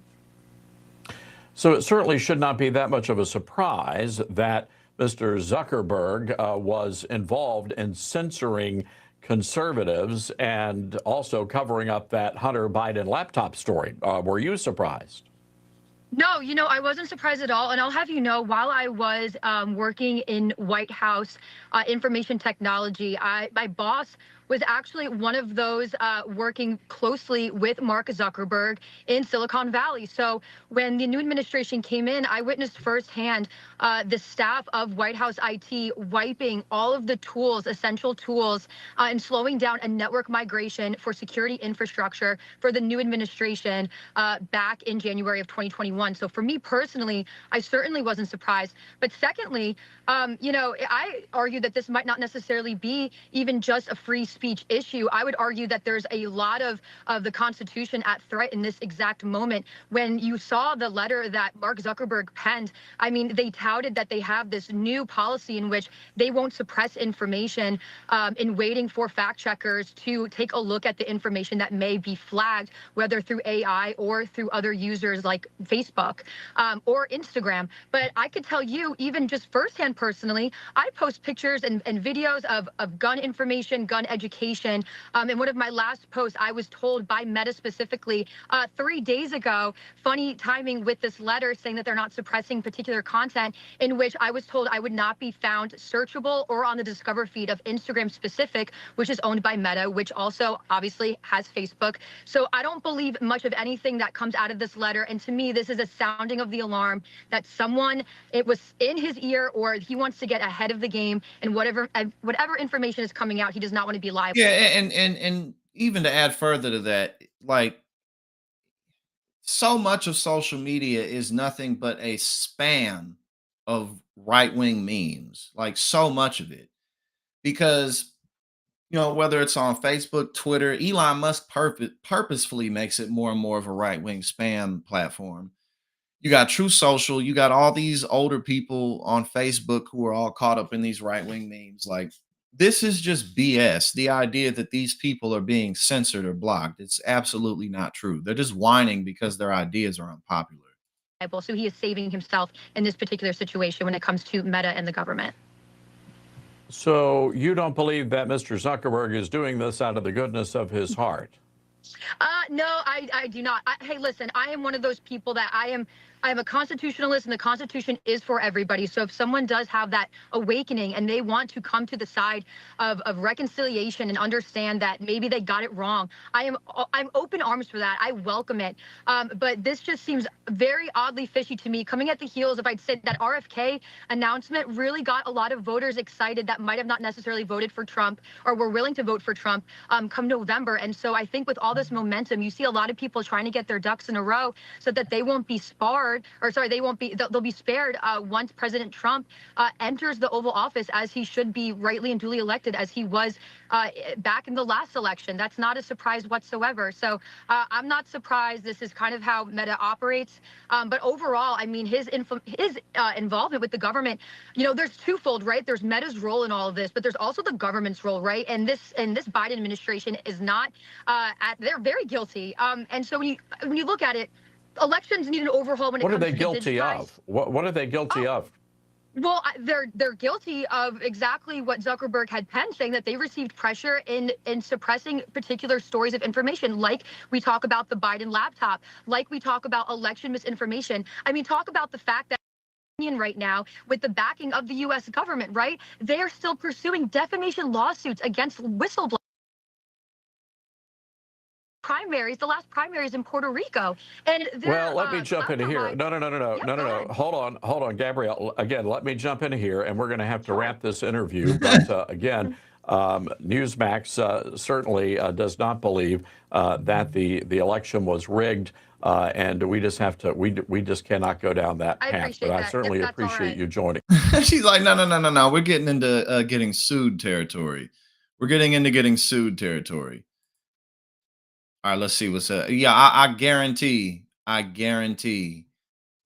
So it certainly should not be that much of a surprise that Mr. Zuckerberg was involved in censoring conservatives and also covering up that Hunter Biden laptop story. Were you surprised? No, I wasn't surprised at all. And I'll have you know, while I was working in White House information technology, my boss was actually one of those working closely with Mark Zuckerberg in Silicon Valley. So when the new administration came in, I witnessed firsthand the staff of White House IT wiping all of the tools, essential tools, and slowing down a network migration for security infrastructure for the new administration back in January of 2021. So for me personally, I certainly wasn't surprised. But secondly, I argue that this might not necessarily be even just a free speech issue. I would argue that there's a lot of the Constitution at threat in this exact moment. When you saw the letter that Mark Zuckerberg penned, I mean, they touted that they have this new policy in which they won't suppress information in waiting for fact checkers to take a look at the information that may be flagged, whether through AI or through other users like Facebook or Instagram. But I could tell you, even just firsthand personally, I post pictures and videos of gun information, gun education. In one of my last posts, I was told by Meta specifically 3 days ago, funny timing with this letter saying that they're not suppressing particular content, in which I was told I would not be found searchable or on the Discover feed of Instagram specific, which is owned by Meta, which also obviously has Facebook. So I don't believe much of anything that comes out of this letter. And to me, this is a sounding of the alarm that someone, it was in his ear, or he wants to get ahead of the game, and whatever information is coming out, he does not want to be liable. Yeah, and even to add further to that, like so much of social media is nothing but a spam of right-wing memes. Like so much of it. Because Whether it's on Facebook, Twitter, Elon Musk purposefully makes it more and more of a right wing spam platform. You got True Social, you got all these older people on Facebook who are all caught up in these right wing memes. Like, this is just BS. The idea that these people are being censored or blocked, it's absolutely not true. They're just whining because their ideas are unpopular. So he is saving himself in this particular situation when it comes to Meta and the government. So you don't believe that Mr. Zuckerberg is doing this out of the goodness of his heart? No, I do not. Hey, listen, I am one of those people that I am a constitutionalist, and the Constitution is for everybody. So if someone does have that awakening and they want to come to the side of reconciliation and understand that maybe they got it wrong, I'm open arms for that. I welcome it. But this just seems very oddly fishy to me, coming at the heels of, I'd say, that RFK announcement really got a lot of voters excited that might have not necessarily voted for Trump or were willing to vote for Trump come November. And so I think with all this momentum, you see a lot of people trying to get their ducks in a row so that they won't be sparred, or sorry, they'll be spared once President Trump enters the Oval Office, as he should be rightly and duly elected, as he was back in the last election. That's not a surprise whatsoever. So I'm not surprised. This is kind of how Meta operates. But overall, I mean, his involvement with the government, there's twofold, right? There's Meta's role in all of this, but there's also the government's role, right? And this Biden administration is not they're very guilty. And so when you look at it, elections need an overhaul when it What are comes they to guilty of? What are they guilty of? Well, they're guilty of exactly what Zuckerberg had penned, saying that they received pressure in suppressing particular stories of information, like we talk about the Biden laptop, like we talk about election misinformation. I mean, talk about the fact that right now, with the backing of the U.S. government, right? They are still pursuing defamation lawsuits against whistleblowers. Primaries, the last primaries in Puerto Rico, and well, let me jump into here. No. Hold on, Gabrielle. Again, let me jump into here, and we're going to have to wrap this interview. But again, Newsmax certainly does not believe that the election was rigged, and we just have to we just cannot go down that path. But I certainly appreciate you joining. She's like, no. We're getting into getting sued territory. We're getting into getting sued territory. All right, let's see what's up. Yeah, I guarantee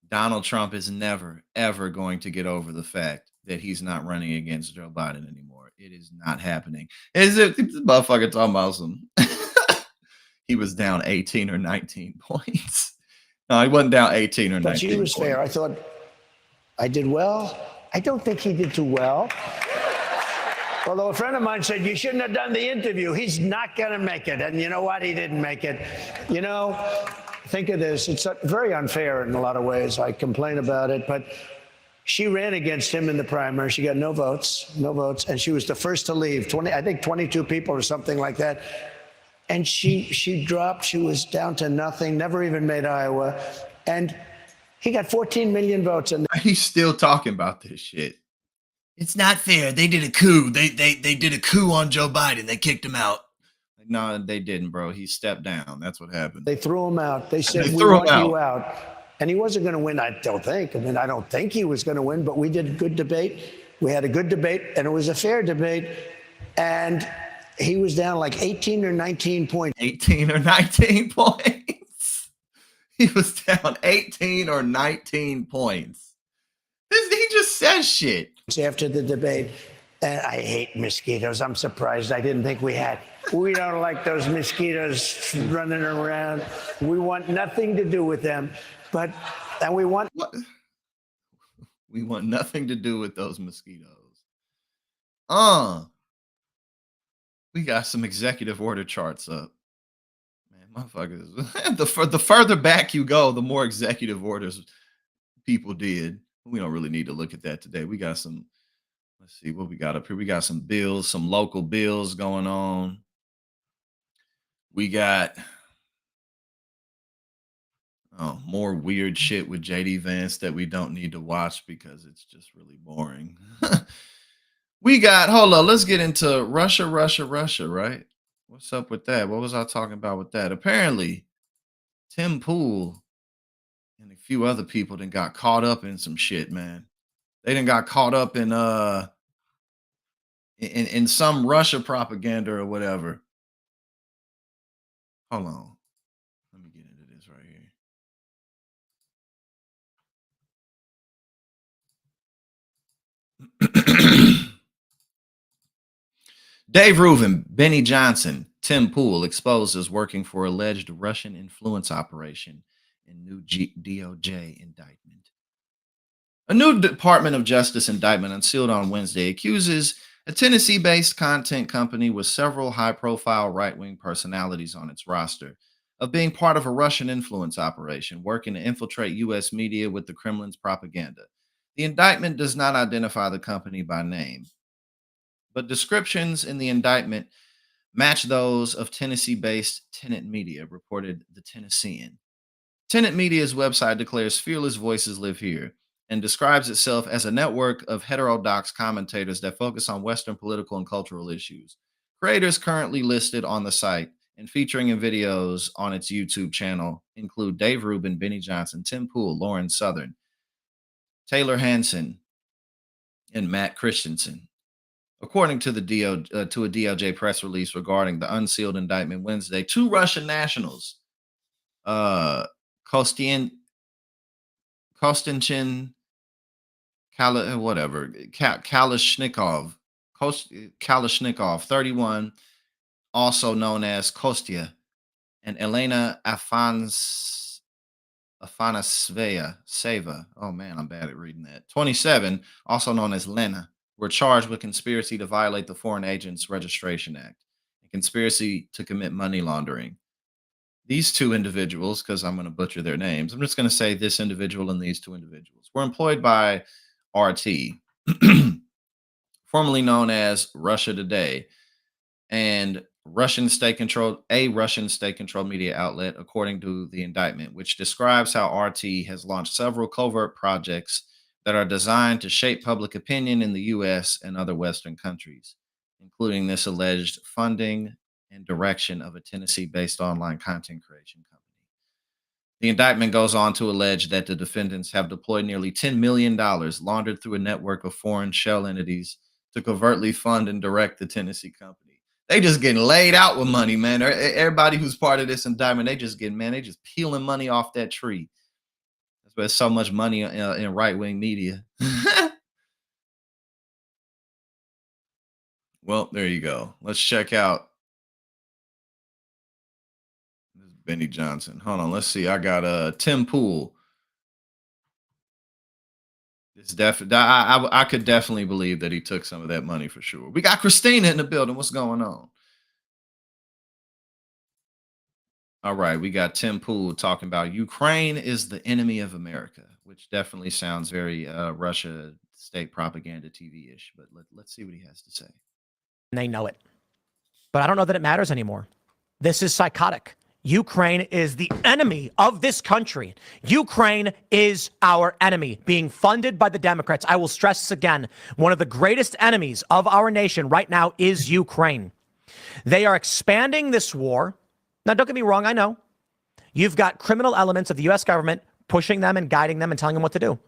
Donald Trump is never, ever going to get over the fact that he's not running against Joe Biden anymore. It is not happening. Is it this motherfucker talking about some? He was down 18 or 19 points. No, he wasn't down 18 or 19 But she was points. fair. I thought I did well. I don't think he did too well. Although a friend of mine said, you shouldn't have done the interview. He's not going to make it. And you know what? He didn't make it. Think of this. It's very unfair in a lot of ways. I complain about it. But she ran against him in the primary. She got no votes. And she was the first to leave. I think 22 people or something like that. And she dropped. She was down to nothing, never even made Iowa. And he got 14 million votes. And he's still talking about this shit. It's not fair. They did a coup. They did a coup on Joe Biden. They kicked him out. No, they didn't, bro. He stepped down. That's what happened. They threw him out. They said, we want you out. And he wasn't going to win, I don't think. I mean, I don't think he was going to win, but we did a good debate. We had a good debate, and it was a fair debate. And he was down like 18 or 19 points. 18 or 19 points. He was down 18 or 19 points. He just says shit. After the debate, and I hate mosquitoes. I'm surprised. I didn't think we had. We don't like those mosquitoes running around. We want nothing to do with them. And we want. We want nothing to do with those mosquitoes. We got some executive order charts up. Man, motherfuckers. The further back you go, the more executive orders people did. We don't really need to look at that today. We got some, let's see what we got up here. We got some bills, some local bills going on. We got more weird shit with JD Vance that we don't need to watch because it's just really boring. We got, hold on, let's get into Russia, right? What's up with that? What was I talking about with that? Apparently, Tim Pool and a few other people then got caught up in some shit, man. They done got caught up in in some Russia propaganda or whatever. Hold on. Let me get into this right here. Dave Rubin, Benny Johnson, Tim Pool exposed as working for alleged Russian influence operation in new DOJ indictment. A new Department of Justice indictment unsealed on Wednesday accuses a Tennessee based content company with several high profile right wing personalities on its roster of being part of a Russian influence operation working to infiltrate U.S. media with the Kremlin's propaganda. The indictment does not identify the company by name, but descriptions in the indictment match those of Tennessee based Tenant Media, reported the Tennessean. Tenant Media's website declares fearless voices live here and describes itself as a network of heterodox commentators that focus on Western political and cultural issues. Creators currently listed on the site and featuring in videos on its YouTube channel include Dave Rubin, Benny Johnson, Tim Pool, Lauren Southern, Taylor Hansen, and Matt Christensen. According to to a DOJ press release regarding the unsealed indictment Wednesday, two Russian nationals, uh, Kostian Kostinchin Kalashnikov, Kalashnikov, 31, also known as Kostya, and Elena Afanasvaya Seva. Oh man, I'm bad at reading that. 27, also known as Lena, were charged with conspiracy to violate the Foreign Agents Registration Act and conspiracy to commit money laundering. These two individuals, because I'm going to butcher their names, I'm just going to say this individual and these two individuals were employed by RT, formerly known as Russia Today, and Russian state controlled media outlet, according to the indictment, which describes how RT has launched several covert projects that are designed to shape public opinion in the US and other Western countries, including this alleged funding and direction of a Tennessee based online content creation company. The indictment goes on to allege that the defendants have deployed nearly $10 million laundered through a network of foreign shell entities to covertly fund and direct the Tennessee company. They just getting laid out with money, man. Everybody who's part of this indictment, they just peeling money off that tree. That's why there's so much money in right wing media. Well, there you go. Let's check out Benny Johnson. Hold on, let's see. I got Tim Pool. It's definitely. I could definitely believe that he took some of that money for sure. We got Christina in the building. What's going on? All right, we got Tim Pool talking about Ukraine is the enemy of America, which definitely sounds very Russia state propaganda TV-ish. But let's see what he has to say. They know it, but I don't know that it matters anymore. This is psychotic. Ukraine is the enemy of this country. Ukraine is our enemy, being funded by the Democrats. I will stress this again. One of the greatest enemies of our nation right now is Ukraine. They are expanding this war. Now, don't get me wrong. I know you've got criminal elements of the U.S. government pushing them and guiding them and telling them what to do.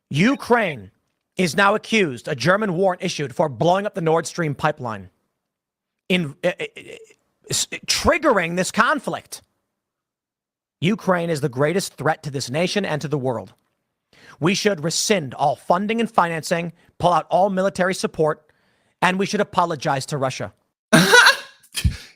Ukraine is now accused, a German warrant issued for blowing up the Nord Stream pipeline, triggering this conflict. Ukraine is the greatest threat to this nation and to the world. We should rescind all funding and financing, pull out all military support, and we should apologize to Russia.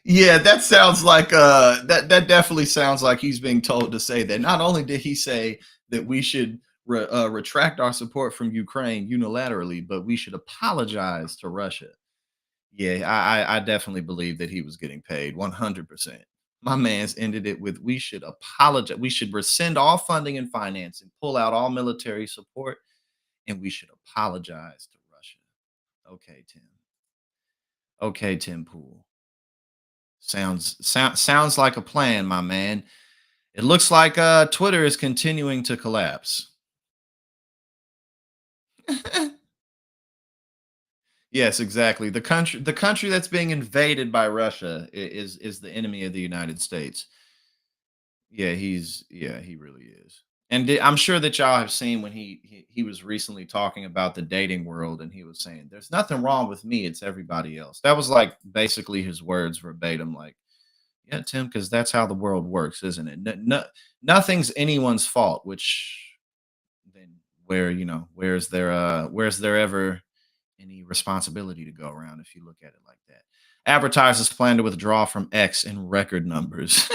Yeah, that sounds like that definitely sounds like he's being told to say that. Not only did he say that we should retract our support from Ukraine unilaterally, but we should apologize to Russia. Yeah, I definitely believe that he was getting paid 100%. My man's ended it with we should apologize. We should rescind all funding and financing, pull out all military support, and we should apologize to Russia. Okay, Tim. Okay, Tim Pool. Sounds like a plan, my man. It looks like Twitter is continuing to collapse. Yes, exactly. The country that's being invaded by Russia is the enemy of the United States. Yeah, he really is. And I'm sure that y'all have seen when he was recently talking about the dating world, and he was saying, "There's nothing wrong with me; it's everybody else." That was like basically his words verbatim. Like, yeah, Tim, because that's how the world works, isn't it? Nothing's anyone's fault. Which then, where's there ever any responsibility to go around if you look at it like that? Advertisers plan to withdraw from X in record numbers.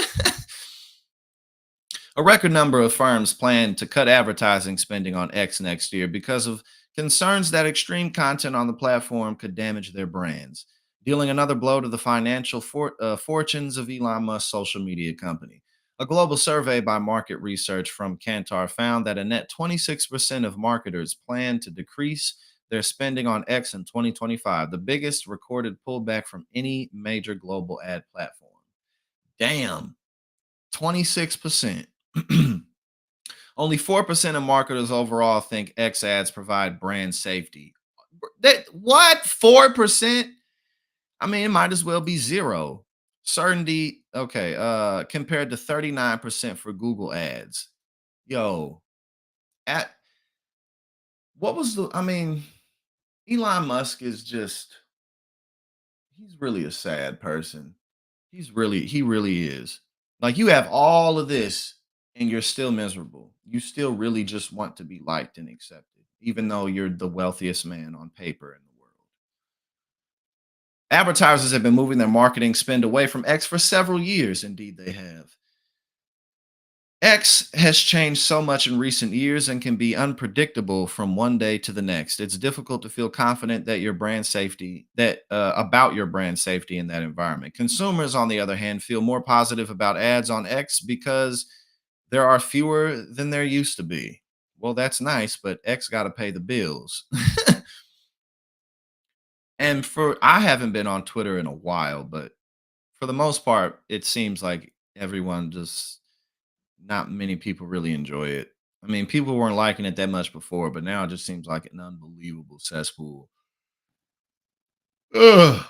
A record number of firms plan to cut advertising spending on X next year because of concerns that extreme content on the platform could damage their brands, dealing another blow to the financial fortunes of Elon Musk's social media company. A global survey by market research from Kantar found that a net 26% of marketers plan to decrease their spending on X in 2025, the biggest recorded pullback from any major global ad platform. Damn, 26%. Only 4% of marketers overall think X ads provide brand safety. That what? 4%? I mean, it might as well be zero. Certainty, okay, compared to 39% for Google ads. Yo, at what was the I mean, Elon Musk is just he's really a sad person. He really is. Like you have all of this and you're still miserable. You still really just want to be liked and accepted, even though you're the wealthiest man on paper in the world. Advertisers have been moving their marketing spend away from X for several years. Indeed, they have. X has changed so much in recent years and can be unpredictable from one day to the next. It's difficult to feel confident that your brand safety that about your brand safety in that environment. Consumers, on the other hand, feel more positive about ads on X because there are fewer than there used to be. Well, that's nice, but X got to pay the bills. And for I haven't been on Twitter in a while, but for the most part, it seems like everyone just not many people really enjoy it. I mean, people weren't liking it that much before, but now it just seems like an unbelievable cesspool. Ugh.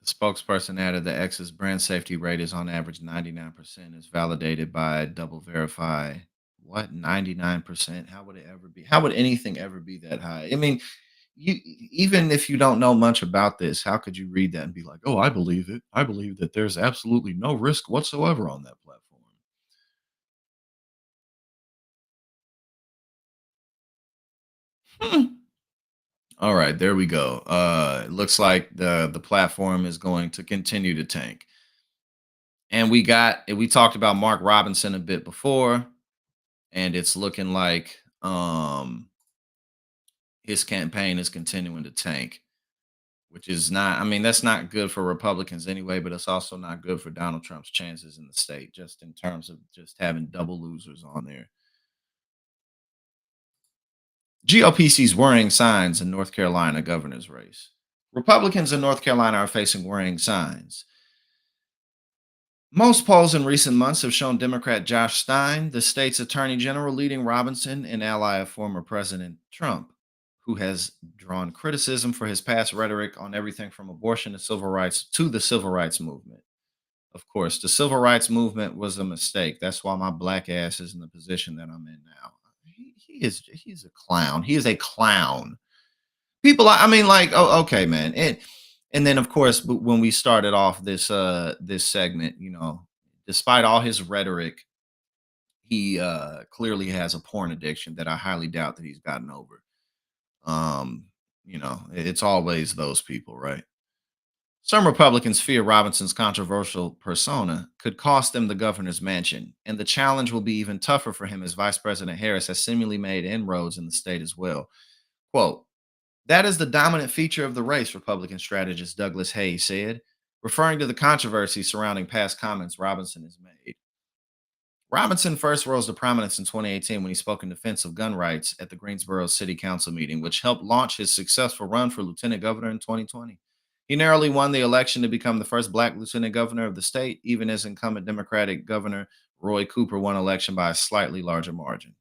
The spokesperson added the X's brand safety rate is on average 99%, is validated by double verify. What 99%? How would it ever be? How would anything ever be that high? I mean, you even if you don't know much about this, how could you read that and be like, "Oh, I believe it. I believe that there's absolutely no risk whatsoever on that platform." Hmm. All right, there we go. It looks like the platform is going to continue to tank. And we talked about Mark Robinson a bit before, and it's looking like his campaign is continuing to tank, which is not I mean, that's not good for Republicans anyway, but it's also not good for Donald Trump's chances in the state, just in terms of just having double losers on there. GOP sees worrying signs in North Carolina governor's race. Republicans in North Carolina are facing worrying signs. Most polls in recent months have shown Democrat Josh Stein, the state's attorney general, leading Robinson, an ally of former President Trump, who has drawn criticism for his past rhetoric on everything from abortion to the civil rights movement. Of course, the civil rights movement was a mistake. That's why my black ass is in the position that I'm in now. He's a clown. He is a clown. I mean, like, oh, okay, man. And then of course, when we started off this segment, despite all his rhetoric, he clearly has a porn addiction that I highly doubt that he's gotten over. It's always those people, right? Some Republicans fear Robinson's controversial persona could cost them the governor's mansion, and the challenge will be even tougher for him as Vice President Harris has seemingly made inroads in the state as well. Quote, that is the dominant feature of the race, Republican strategist Douglas Hayes said, referring to the controversy surrounding past comments Robinson has made. Robinson first rose to prominence in 2018 when he spoke in defense of gun rights at the Greensboro City Council meeting, which helped launch his successful run for lieutenant governor in 2020. He narrowly won the election to become the first black lieutenant governor of the state, even as incumbent Democratic Governor Roy Cooper won election by a slightly larger margin.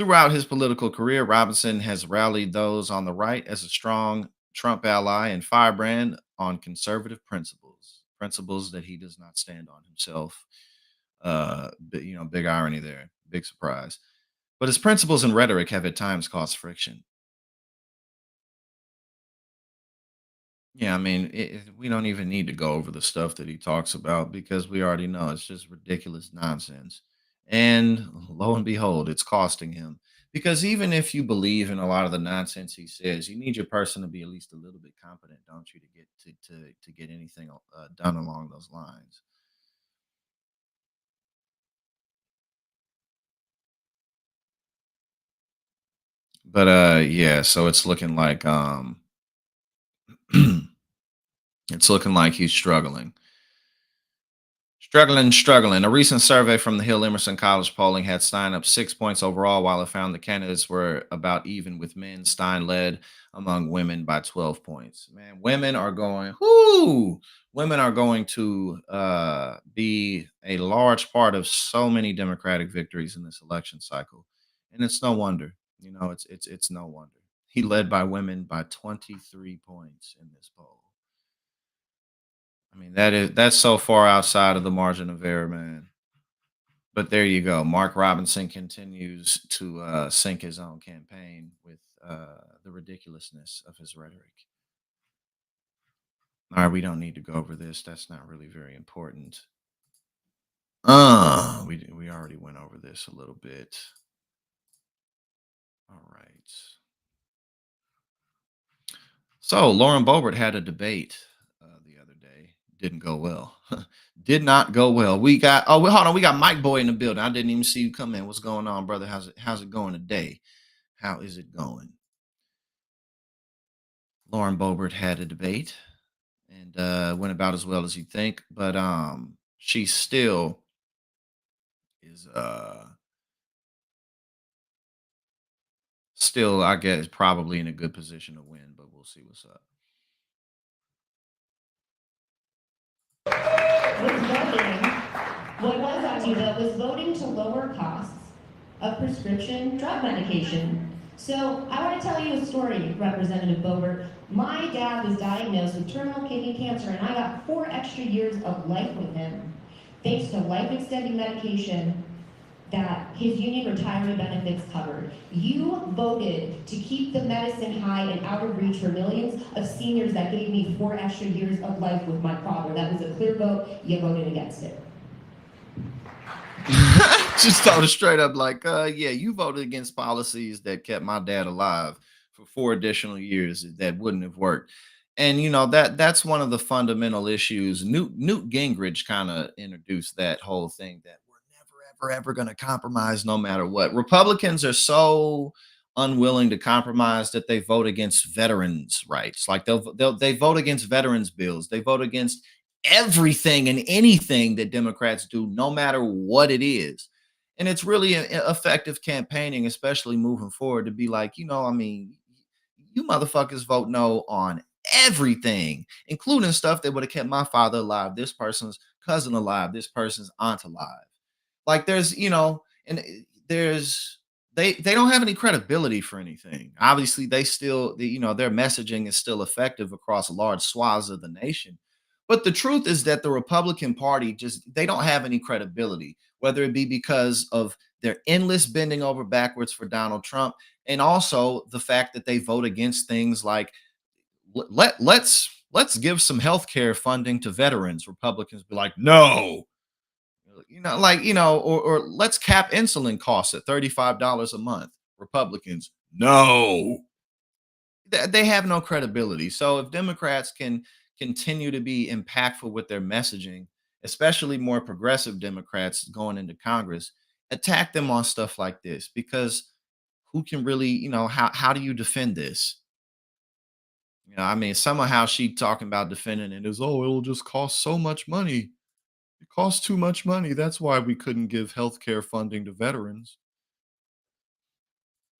Throughout his political career, Robinson has rallied those on the right as a strong Trump ally and firebrand on conservative principles that he does not stand on himself. Big irony there, big surprise. But his principles and rhetoric have at times caused friction. Yeah, I mean, we don't even need to go over the stuff that he talks about because we already know it's just ridiculous nonsense. And lo and behold, it's costing him. Because even if you believe in a lot of the nonsense he says, you need your person to be at least a little bit competent, don't you, to get to get anything done along those lines. But yeah, so it's looking like it's looking like he's struggling. Struggling. A recent survey from the Hill Emerson College polling had Stein up 6 points overall, while it found the candidates were about even with men. Stein led among women by 12 points. Man, women are going, whoo! Women are going to be a large part of so many Democratic victories in this election cycle. And it's no wonder. It's no wonder. He led by women by 23 points in this poll. I mean, that's so far outside of the margin of error, man. But there you go. Mark Robinson continues to sink his own campaign with the ridiculousness of his rhetoric. All right, we don't need to go over this. That's not really very important. We already went over this a little bit. All right. So Lauren Boebert had a debate the other day. Didn't go well. Did not go well. We got hold on. We got Mike Boy in the building. I didn't even see you come in. What's going on, brother? How's it going today? How is it going? Lauren Boebert had a debate and went about as well as you'd think, but she still is still, I guess, probably in a good position to win, but we'll see what's up. Was voting, what was on you though, was voting to lower costs of prescription drug medication. So I want to tell you a story, Representative Boebert. My dad was diagnosed with terminal kidney cancer and I got 4 extra years of life with him, thanks to life-extending medication that his union retirement benefits covered. You voted to keep the medicine high and out of reach for millions of seniors that gave me 4 extra years of life with my father. That was a clear vote. You voted against it. Just told her straight up, like, yeah, you voted against policies that kept my dad alive for 4 additional years that wouldn't have worked. And that's one of the fundamental issues. Newt Gingrich kind of introduced that whole thing that we're never ever going to compromise no matter what. Republicans are so unwilling to compromise that they vote against veterans' rights. Like they vote against veterans bills. They vote against everything and anything that Democrats do, no matter what it is. And it's really effective campaigning, especially moving forward, to be like, I mean, you motherfuckers vote no on everything, including stuff that would have kept my father alive, this person's cousin alive, this person's aunt alive. Like there's they don't have any credibility for anything. Obviously, they still, their messaging is still effective across large swaths of the nation. But the truth is that the Republican Party they don't have any credibility, whether it be because of their endless bending over backwards for Donald Trump, and also the fact that they vote against things like let's give some health care funding to veterans. Republicans be like, no, or let's cap insulin costs at $35 a month. Republicans, no. They have no credibility. So if Democrats can continue to be impactful with their messaging, especially more progressive Democrats going into Congress, attack them on stuff like this, because who can really, how do you defend this? I mean, somehow she talking about defending it is, oh, it'll just cost so much money. It costs too much money. That's why we couldn't give health care funding to veterans.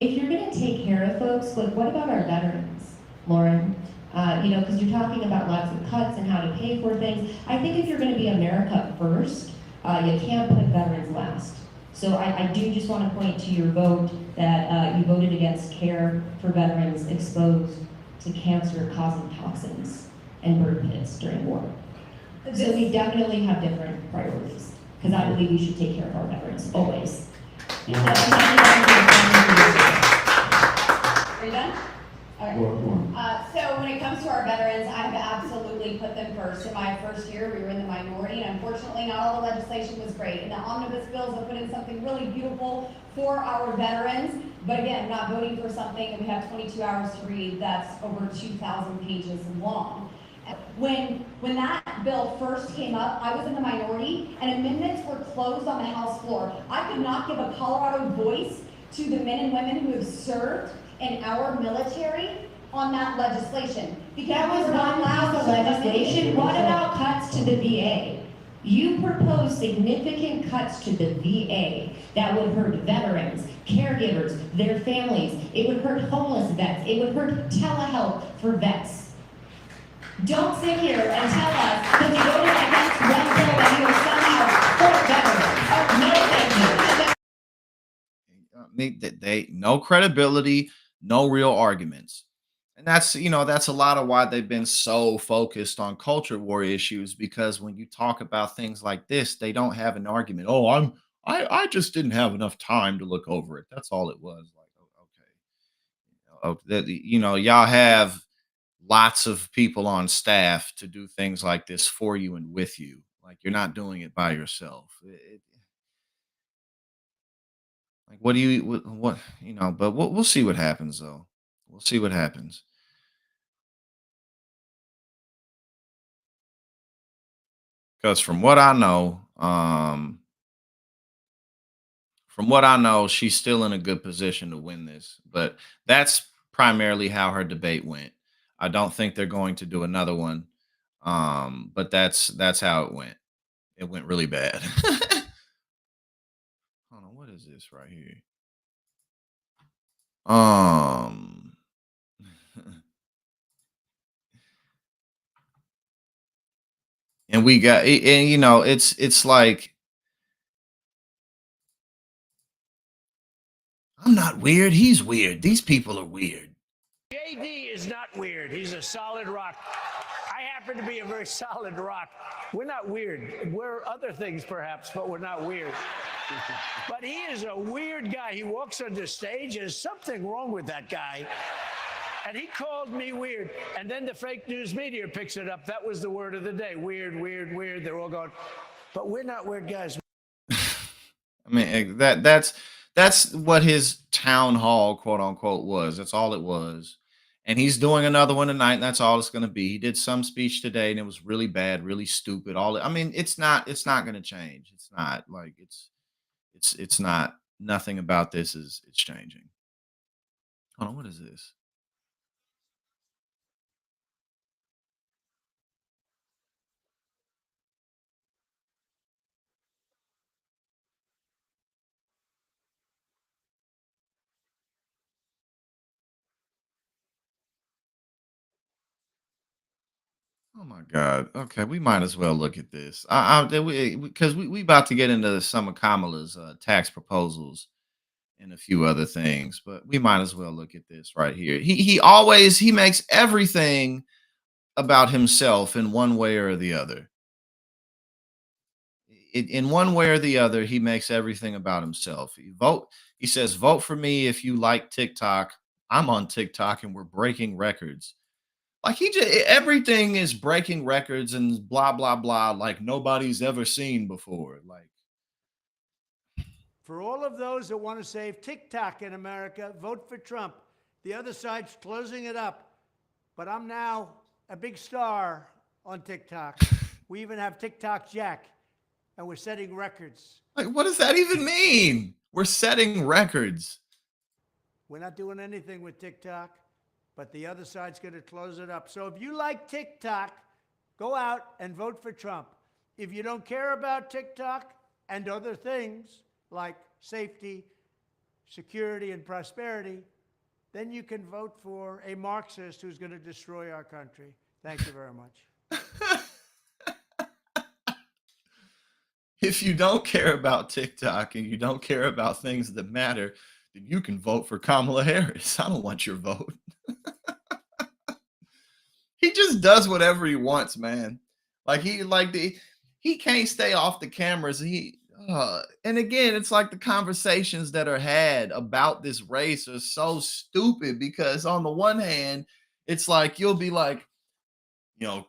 If you're going to take care of folks, like what about our veterans, Lauren? Because you're talking about lots of cuts and how to pay for things. I think if you're going to be America first, you can't put veterans last. So I do just want to point to your vote that you voted against care for veterans exposed to cancer-causing toxins and burn pits during war. So we definitely have different priorities, because I believe we should take care of our veterans, always. Are you done? All right. So when it comes to our veterans, I have absolutely put them first. In my first year, we were in the minority, and unfortunately, not all the legislation was great. And the omnibus bills have put in something really beautiful for our veterans. But again, not voting for something that we have 22 hours to read that's over 2,000 pages long. When that bill first came up, I was in the minority, and amendments were closed on the House floor. I could not give a Colorado voice to the men and women who have served in our military on that legislation. Because that was one piece of legislation. What about cuts to the VA? You proposed significant cuts to the VA that would hurt veterans, caregivers, their families. It would hurt homeless vets. It would hurt telehealth for vets. Don't sit here and tell us that you voted against one bill that you will somehow hurt veterans. No, thank you. They no credibility, no real arguments. And that's, that's a lot of why they've been so focused on culture war issues, because when you talk about things like this, they don't have an argument. Oh, I just didn't have enough time to look over it. That's all it was. Like, okay. Y'all have lots of people on staff to do things like this for you and with you. Like, you're not doing it by yourself. Like, what do you what but we'll see what happens though. We'll see what happens. Because from what I know, she's still in a good position to win this. But that's primarily how her debate went. I don't think they're going to do another one. But that's how it went. It went really bad. Hold on, what is this right here? Um and we got and it's like, I'm not weird, he's weird. These people are weird. JD is not weird. He's a solid rock. I happen to be a very solid rock. We're not weird. We're other things perhaps, but we're not weird. But he is a weird guy. He walks on the stage. There's something wrong with that guy. And he called me weird. And then the fake news media picks it up. That was the word of the day. Weird, weird, weird. They're all going, but we're not weird guys. I mean, that's what his town hall, quote unquote, was. That's all it was. And he's doing another one tonight, and that's all it's going to be. He did some speech today, and it was really bad, really stupid. I mean, it's not going to change. It's not like it's not. Nothing about this is it's changing. Hold on, what is this? Oh my God. Okay, we might as well look at this. Because we about to get into some of Kamala's tax proposals and a few other things, but we might as well look at this right here. He makes everything about himself in one way or the other. In one way or the other, he makes everything about himself. He says, vote for me if you like TikTok. I'm on TikTok and we're breaking records. Like, everything is breaking records and blah blah blah, like nobody's ever seen before. Like, For all of those that want to save TikTok in America, vote for Trump. The other side's closing it up. But I'm now a big star on TikTok. We even have TikTok Jack, and we're setting records. what does that even mean? We're setting records. We're not doing anything with TikTok, but the other side's going to close it up. So if you like TikTok, go out and vote for Trump. If you don't care about TikTok and other things like safety, security, and prosperity, then you can vote for a Marxist who's going to destroy our country. Thank you very much. if you don't care about TikTok and you don't care about things that matter, then you can vote for Kamala Harris. I don't want your vote. He just does whatever he wants, man. He can't stay off the cameras. And again, it's like the conversations that are had about this race are so stupid because on the one hand, it's like you'll be like, the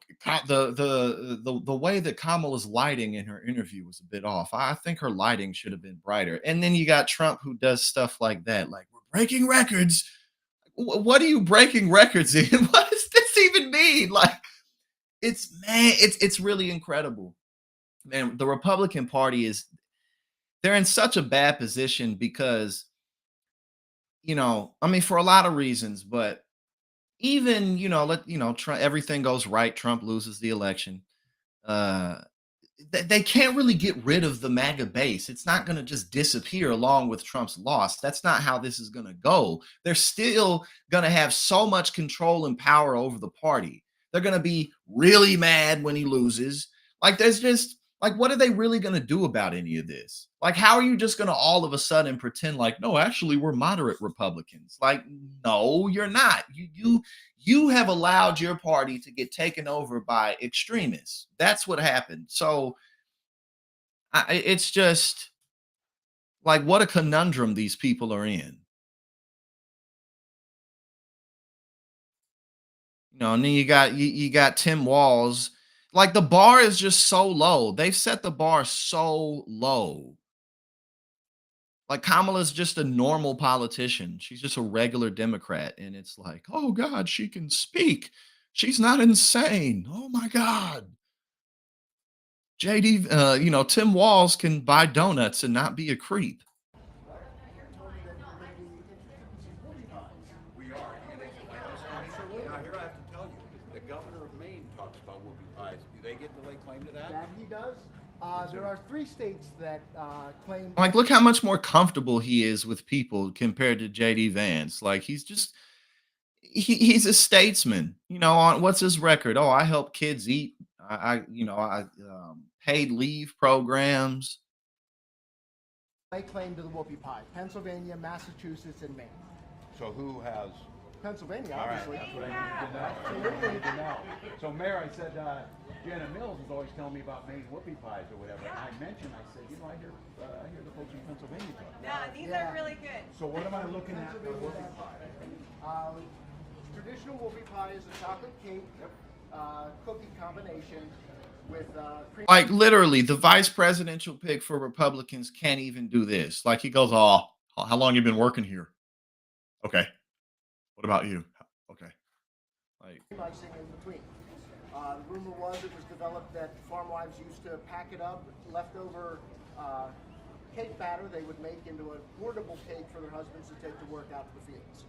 way that Kamala's lighting in her interview was a bit off. I think her lighting should have been brighter. And then you got Trump who does stuff like that, like we're breaking records. What are you breaking records in? What does this even mean? Like, it's really incredible. Man, the Republican Party they're in such a bad position because, I mean, for a lot of reasons, but even, Trump, everything goes right, Trump loses the election. Uh they can't really get rid of the MAGA base. It's not going to just disappear along with Trump's loss. That's not how this is going to go. They're still going to have so much control and power over the party. They're going to be really mad when he loses. Like, there's just like, what are they really going to do about any of this? Like, how are you just going to all of a sudden pretend like, no, actually, we're moderate Republicans? Like, no, you're not. You have allowed your party to get taken over by extremists. That's what happened. So it's just like, what a conundrum these people are in. And then you got Tim Walz. Like, the bar is just so low. They've set the bar so low. Like, Kamala's just a normal politician. She's just a regular Democrat. And it's like, oh God, she can speak. She's not insane. Oh my God. Tim Walz can buy donuts and not be a creep. Here I have to tell you, the governor of Maine talks about whoopie pies. Do they get to lay claim to that? That he does. There are 3 states that claim. Like, look how much more comfortable he is with people compared to JD Vance. Like, he's a statesman. On what's his record? Oh, I help kids eat. I paid leave programs. They claim to the whoopie pie. Pennsylvania, Massachusetts, and Maine. So who has? Pennsylvania, All right, obviously. that's what I need to know. So, Mayor, I said, Jenna Mills is always telling me about Maine whoopie pies or whatever. And I mentioned, I said, I hear the folks in Pennsylvania talk. Yeah, these are really good. So what am I looking at for whoopie pie? Traditional whoopie pie is a chocolate cake, cookie combination with cream. Like, literally, the vice presidential pick for Republicans can't even do this. Like, he goes, oh, how long you been working here? Okay. What about you? Okay. Like, icing in between. The rumor was it was developed that farm wives used to pack it up, leftover cake batter they would make into a portable cake for their husbands to take to work out to the fields.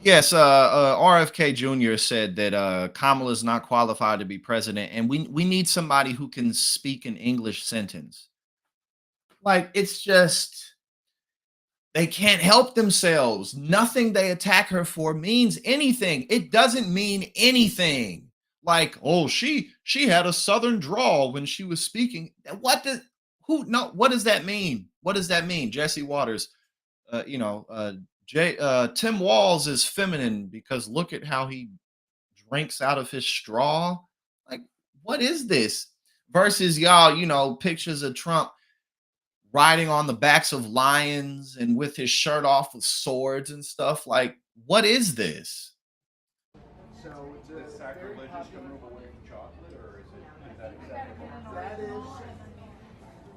yes, RFK Jr. said that Kamala is not qualified to be president, and we need somebody who can speak an English sentence. Like, it's just, they can't help themselves. Nothing they attack her for means anything. It doesn't mean anything. Like, oh, she had a Southern drawl when she was speaking. What does that mean? What does that mean? Jesse Waters, Tim Walz is feminine because look at how he drinks out of his straw. Like, what is this? Versus y'all, pictures of Trump riding on the backs of lions and with his shirt off with swords and stuff. Like, what is this? So it's Is sacrilegious to move away from chocolate, or is that acceptable? that is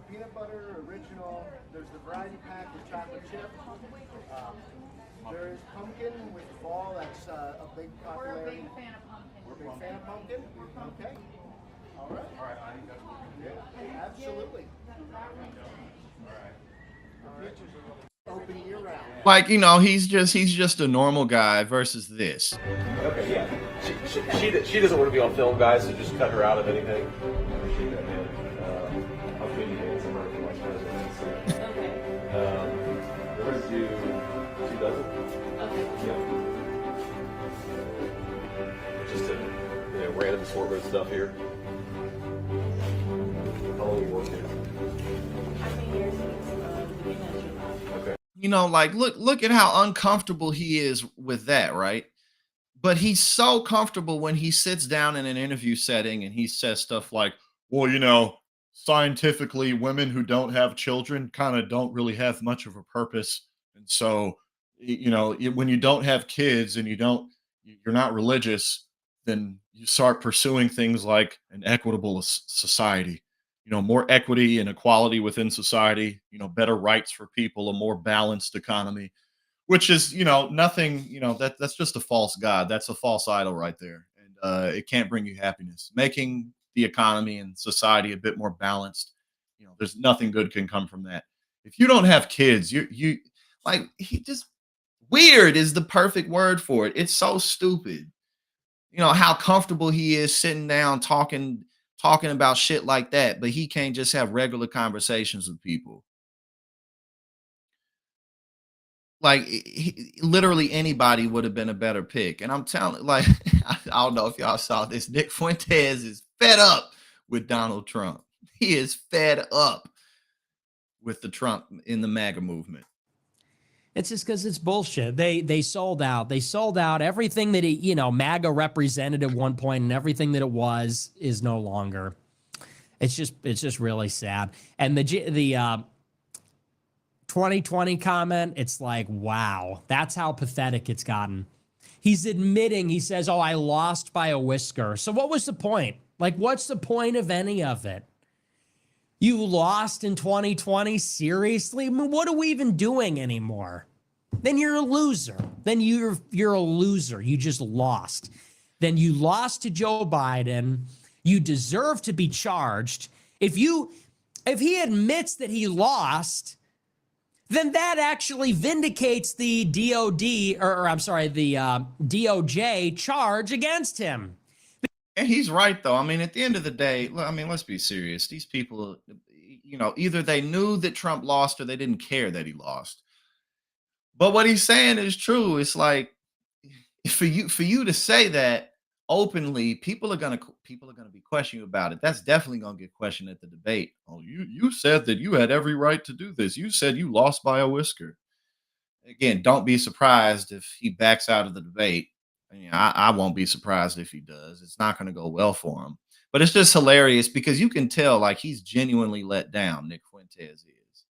peanut butter original. There's the variety pack with chocolate chip. There is pumpkin with fall. That's a big popularity. We're a big fan of pumpkin. We're a big fan of pumpkin. Okay. All right. All right, I think that's what we can do. Absolutely. Open year round. Like, he's just a normal guy versus this. Okay, yeah. She doesn't want to be on film, guys, so just cut her out of anything. Appreciate that, man. I'll put you in some of vice presidents. We're going to do 2 dozen. Okay. Yeah. Just a random assortment of stuff here. How long are you working? You know, like look at how uncomfortable he is with that, right? But he's so comfortable when he sits down in an interview setting and he says stuff like, well, scientifically, women who don't have children kind of don't really have much of a purpose. And so, when you don't have kids and you're not religious, then you start pursuing things like an equitable society, more equity and equality within society, better rights for people, a more balanced economy, which is nothing. That's just a false god. That's a false idol right there, and it can't bring you happiness. Making the economy and society a bit more balanced, there's nothing good can come from that. If you don't have kids, you like he just weird is the perfect word for it. It's so stupid. How comfortable he is sitting down talking about shit like that, but he can't just have regular conversations with people. Like literally anybody would have been a better pick. And I'm telling, like, I don't know if y'all saw this. Nick Fuentes is fed up with Donald Trump. He is fed up with the Trump in the MAGA movement. It's just because it's bullshit. They sold out. They sold out everything that MAGA represented at one point, and everything that it was is no longer. It's just really sad. And the 2020 comment, it's like, wow, that's how pathetic it's gotten. He's admitting, he says, oh, I lost by a whisker. So what was the point? Like, what's the point of any of it? You lost in 2020? Seriously? I mean, what are we even doing anymore? Then you're a loser. Then you're a loser. You just lost. Then you lost to Joe Biden. You deserve to be charged. If he admits that he lost, then that actually vindicates the DOJ charge against him. And he's right, though. I mean, at the end of the day, let's be serious. These people, either they knew that Trump lost or they didn't care that he lost. But what he's saying is true. It's like for you to say that openly, people are gonna be questioning you about it. That's definitely gonna get questioned at the debate. Oh, you said that you had every right to do this. You said you lost by a whisker. Again, don't be surprised if he backs out of the debate. I won't be surprised if he does. It's not going to go well for him. But it's just hilarious because you can tell like he's genuinely let down. Nick Fuentes is.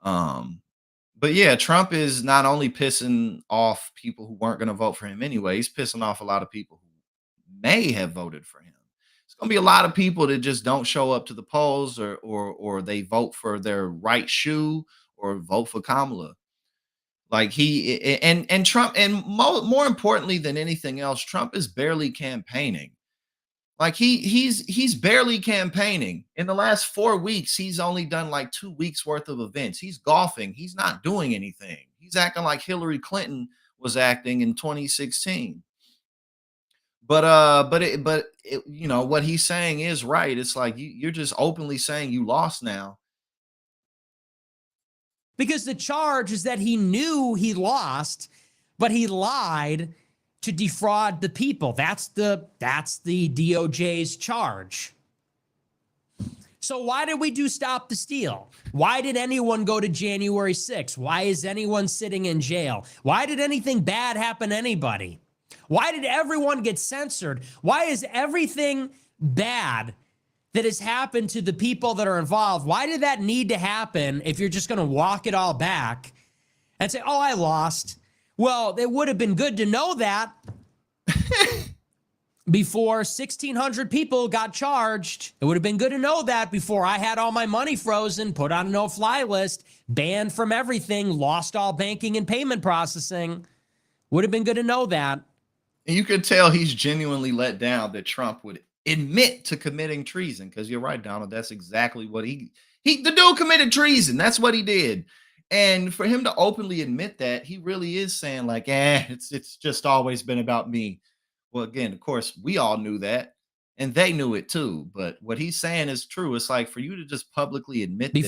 But yeah, Trump is not only pissing off people who weren't going to vote for him anyway. He's pissing off a lot of people who may have voted for him. It's going to be a lot of people that just don't show up to the polls or they vote for their right shoe or vote for Kamala. Like and Trump, and more importantly than anything else, Trump is barely campaigning. Like he's barely campaigning. In the last 4 weeks, he's only done like 2 weeks worth of events. He's golfing. He's not doing anything. He's acting like Hillary Clinton was acting in 2016. But what he's saying is right. It's like you're just openly saying you lost now. Because the charge is that he knew he lost, but he lied to defraud the people. That's the DOJ's charge. So why did we do Stop the Steal? Why did anyone go to January 6th? Why is anyone sitting in jail? Why did anything bad happen to anybody? Why did everyone get censored? Why is everything bad that has happened to the people that are involved, why did that need to happen if you're just going to walk it all back and say, oh, I lost? Well, it would have been good to know that before 1,600 people got charged. It would have been good to know that before I had all my money frozen, put on a no-fly list, banned from everything, lost all banking and payment processing. Would have been good to know that. And you could tell he's genuinely let down that Trump would admit to committing treason, because you're right, Donald. That's exactly what the dude committed treason. That's what he did. And for him to openly admit that, he really is saying like, it's just always been about me. Well, again, of course, we all knew that, and they knew it too. But what he's saying is true. It's like for you to just publicly admit it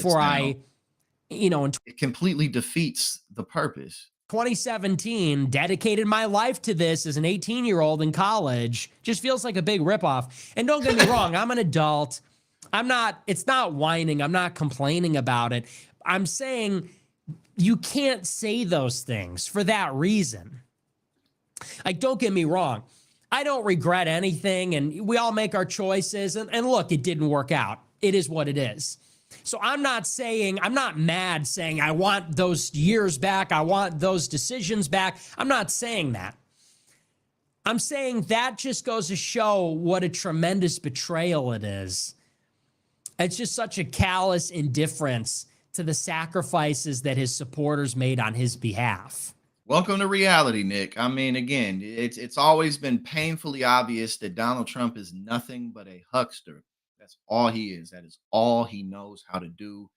completely defeats the purpose. 2017, dedicated my life to this as an 18-year-old in college, just feels like a big ripoff. And don't get me wrong, I'm an adult. It's not whining. I'm not complaining about it. I'm saying You can't say those things for that reason. Like, don't get me wrong. I don't regret anything, and we all make our choices. And look, it didn't work out. It is what it is. So I'm not mad saying I want those years back. I want those decisions back. I'm not saying that. I'm saying that just goes to show what a tremendous betrayal it is. It's just such a callous indifference to the sacrifices that his supporters made on his behalf. Welcome to reality, Nick. I mean, again, it's always been painfully obvious that Donald Trump is nothing but a huckster. That's all he is. That is all he knows how to do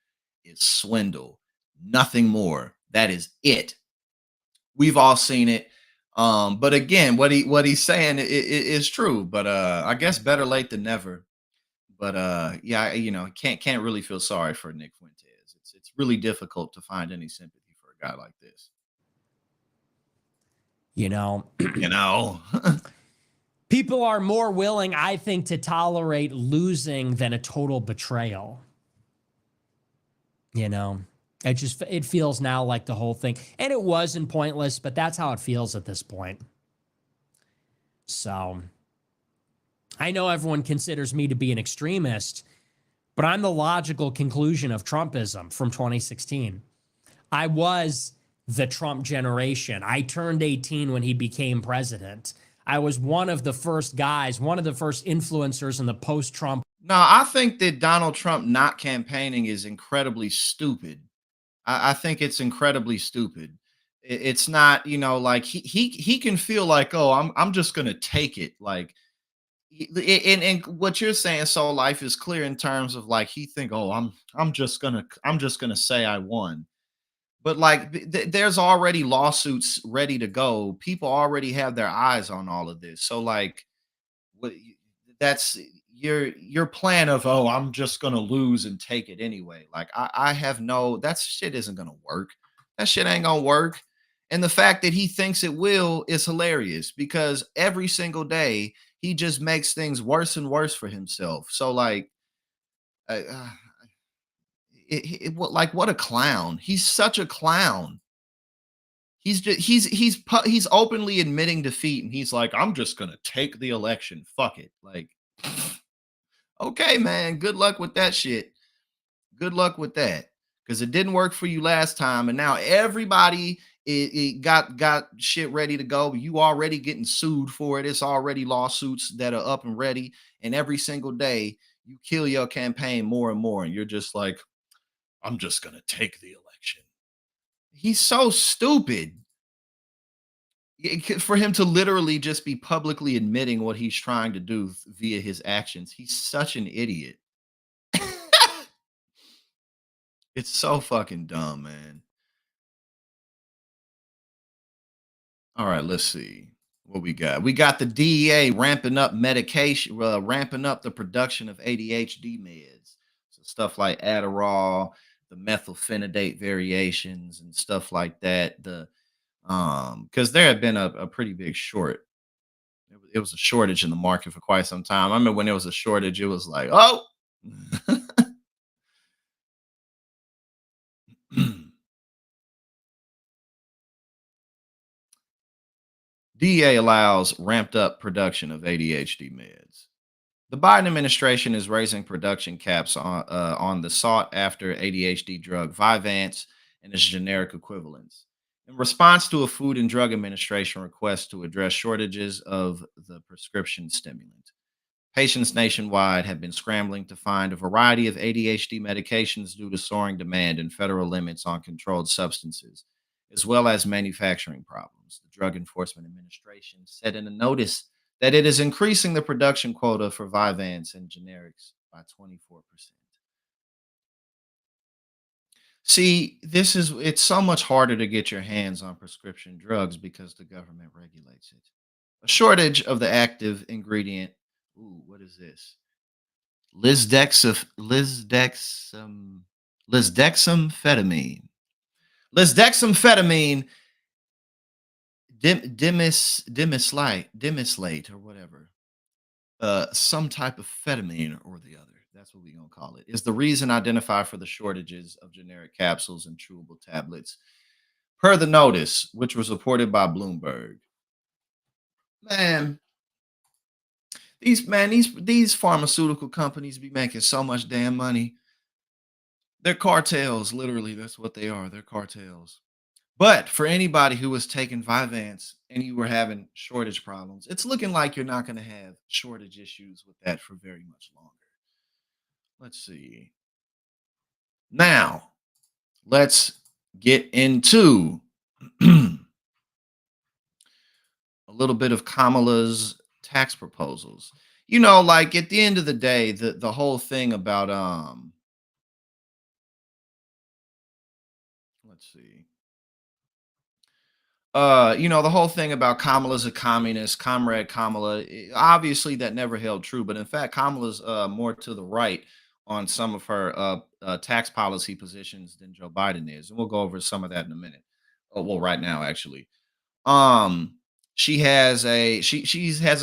is swindle. Nothing more. That is it. We've all seen it. But again, what he's saying is true. But I guess better late than never. But yeah, can't really feel sorry for Nick Fuentes. It's really difficult to find any sympathy for a guy like this. You know, You know, people are more willing, I think, to tolerate losing than a total betrayal. You know, it feels now like the whole thing, and it wasn't pointless, but that's how it feels at this point. So I know everyone considers me to be an extremist, but I'm the logical conclusion of Trumpism from 2016. I was the Trump generation. I turned 18 when he became president. I was one of the first guys, one of the first influencers in the post-Trump. no, I think that Donald Trump not campaigning is incredibly stupid. I think it's incredibly stupid. It's not, like he can feel like, oh, I'm just gonna take it. Like, and what you're saying, so life is clear in terms of like he think, oh, I'm just gonna say I won. But like there's already lawsuits ready to go. People already have their eyes on all of this. So like what that's your plan of, oh, I'm just gonna lose and take it anyway. Like I have no, that shit isn't gonna work. That shit ain't gonna work. And the fact that he thinks it will is hilarious because every single day he just makes things worse and worse for himself. So like uh, uh, what a clown. He's such a clown. He's openly admitting defeat and he's like, I'm just gonna take the election. Fuck it. Like, okay, man. Good luck with that shit. Good luck with that. Because it didn't work for you last time. And now everybody it got shit ready to go. You already getting sued for it. It's already lawsuits that are up and ready. And every single day you kill your campaign more and more. And you're just like, I'm just gonna take the election. He's so stupid. For him to literally just be publicly admitting what he's trying to do via his actions, he's such an idiot. It's so fucking dumb, man. All right, let's see what we got. We got the DEA ramping up medication, ramping up the production of ADHD meds. So stuff like Adderall, the methylphenidate variations, and stuff like that. Because there had been a pretty big short. It was a shortage in the market for quite some time. I remember when there was a shortage, it was like, oh. DEA allows ramped up production of ADHD meds. The Biden administration is raising production caps on the sought after ADHD drug Vyvanse and its generic equivalents in response to a Food and Drug Administration request to address shortages of the prescription stimulant. Patients nationwide have been scrambling to find a variety of ADHD medications due to soaring demand and federal limits on controlled substances, as well as manufacturing problems. The Drug Enforcement Administration said in a notice that it is increasing the production quota for Vyvanse and generics by 24%. See, it's so much harder to get your hands on prescription drugs because the government regulates it. A shortage of the active ingredient. Ooh, what is this? Lisdexamphetamine. Lisdexamphetamine dimislate or whatever. Some type of phetamine or the other. That's what we're going to call it, is the reason identified for the shortages of generic capsules and chewable tablets, per the notice, which was reported by Bloomberg. Man, these pharmaceutical companies be making so much damn money. They're cartels, literally. That's what they are. They're cartels. But for anybody who was taking Vyvanse and you were having shortage problems, it's looking like you're not going to have shortage issues with that for very much longer. Let's see. Now, let's get into a little bit of Kamala's tax proposals. You know, like at the end of the day, the whole thing about let's see. The whole thing about Kamala's a communist, Comrade Kamala, obviously that never held true. But in fact, Kamala's more to the right on some of her tax policy positions than Joe Biden is. And we'll go over some of that in a minute. Oh, well, right now, actually. Um, she has a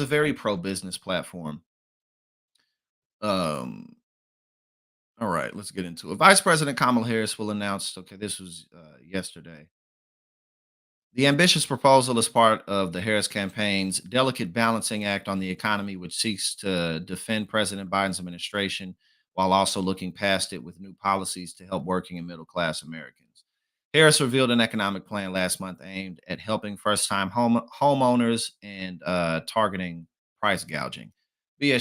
very pro-business platform. Um, all right, let's get into it. Vice President Kamala Harris will announce, okay, this was yesterday. The ambitious proposal is part of the Harris campaign's delicate balancing act on the economy, which seeks to defend President Biden's administration while also looking past it with new policies to help working and middle class Americans. Harris revealed an economic plan last month aimed at helping first time homeowners and targeting price gouging. But yeah,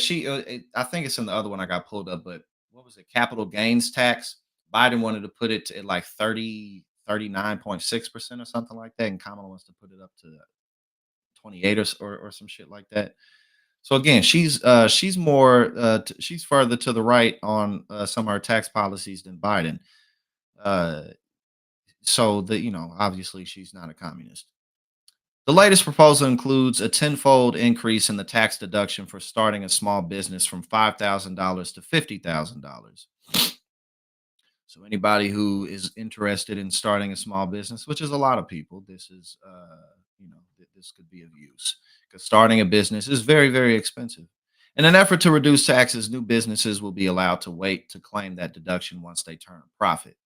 I think it's in the other one I got pulled up, but what was it? Capital gains tax. Biden wanted to put it at like 39.6% or something like that, and Kamala wants to put it up to 28 or some shit like that. So again, she's more she's further to the right on some of her tax policies than Biden. Uh, so obviously she's not a communist. The latest proposal includes a tenfold increase in the tax deduction for starting a small business from $5,000 to $50,000. So anybody who is interested in starting a small business, which is a lot of people, this is this could be of use, because starting a business is very, very expensive. In an effort to reduce taxes, new businesses will be allowed to wait to claim that deduction once they turn a profit.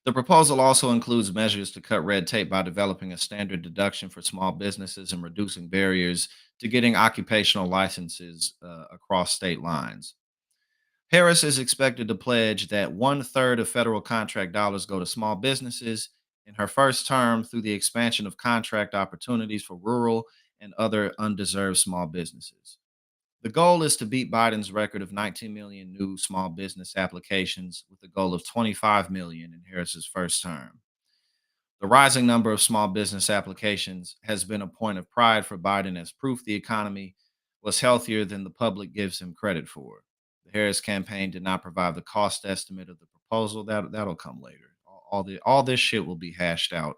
The proposal also includes measures to cut red tape by developing a standard deduction for small businesses and reducing barriers to getting occupational licenses across state lines. Harris is expected to pledge that 1/3 of federal contract dollars go to small businesses in her first term through the expansion of contract opportunities for rural and other undeserved small businesses. The goal is to beat Biden's record of 19 million new small business applications, with a goal of 25 million in Harris's first term. The rising number of small business applications has been a point of pride for Biden as proof the economy was healthier than the public gives him credit for. The Harris campaign did not provide the cost estimate of the proposal. That'll come later. All this shit will be hashed out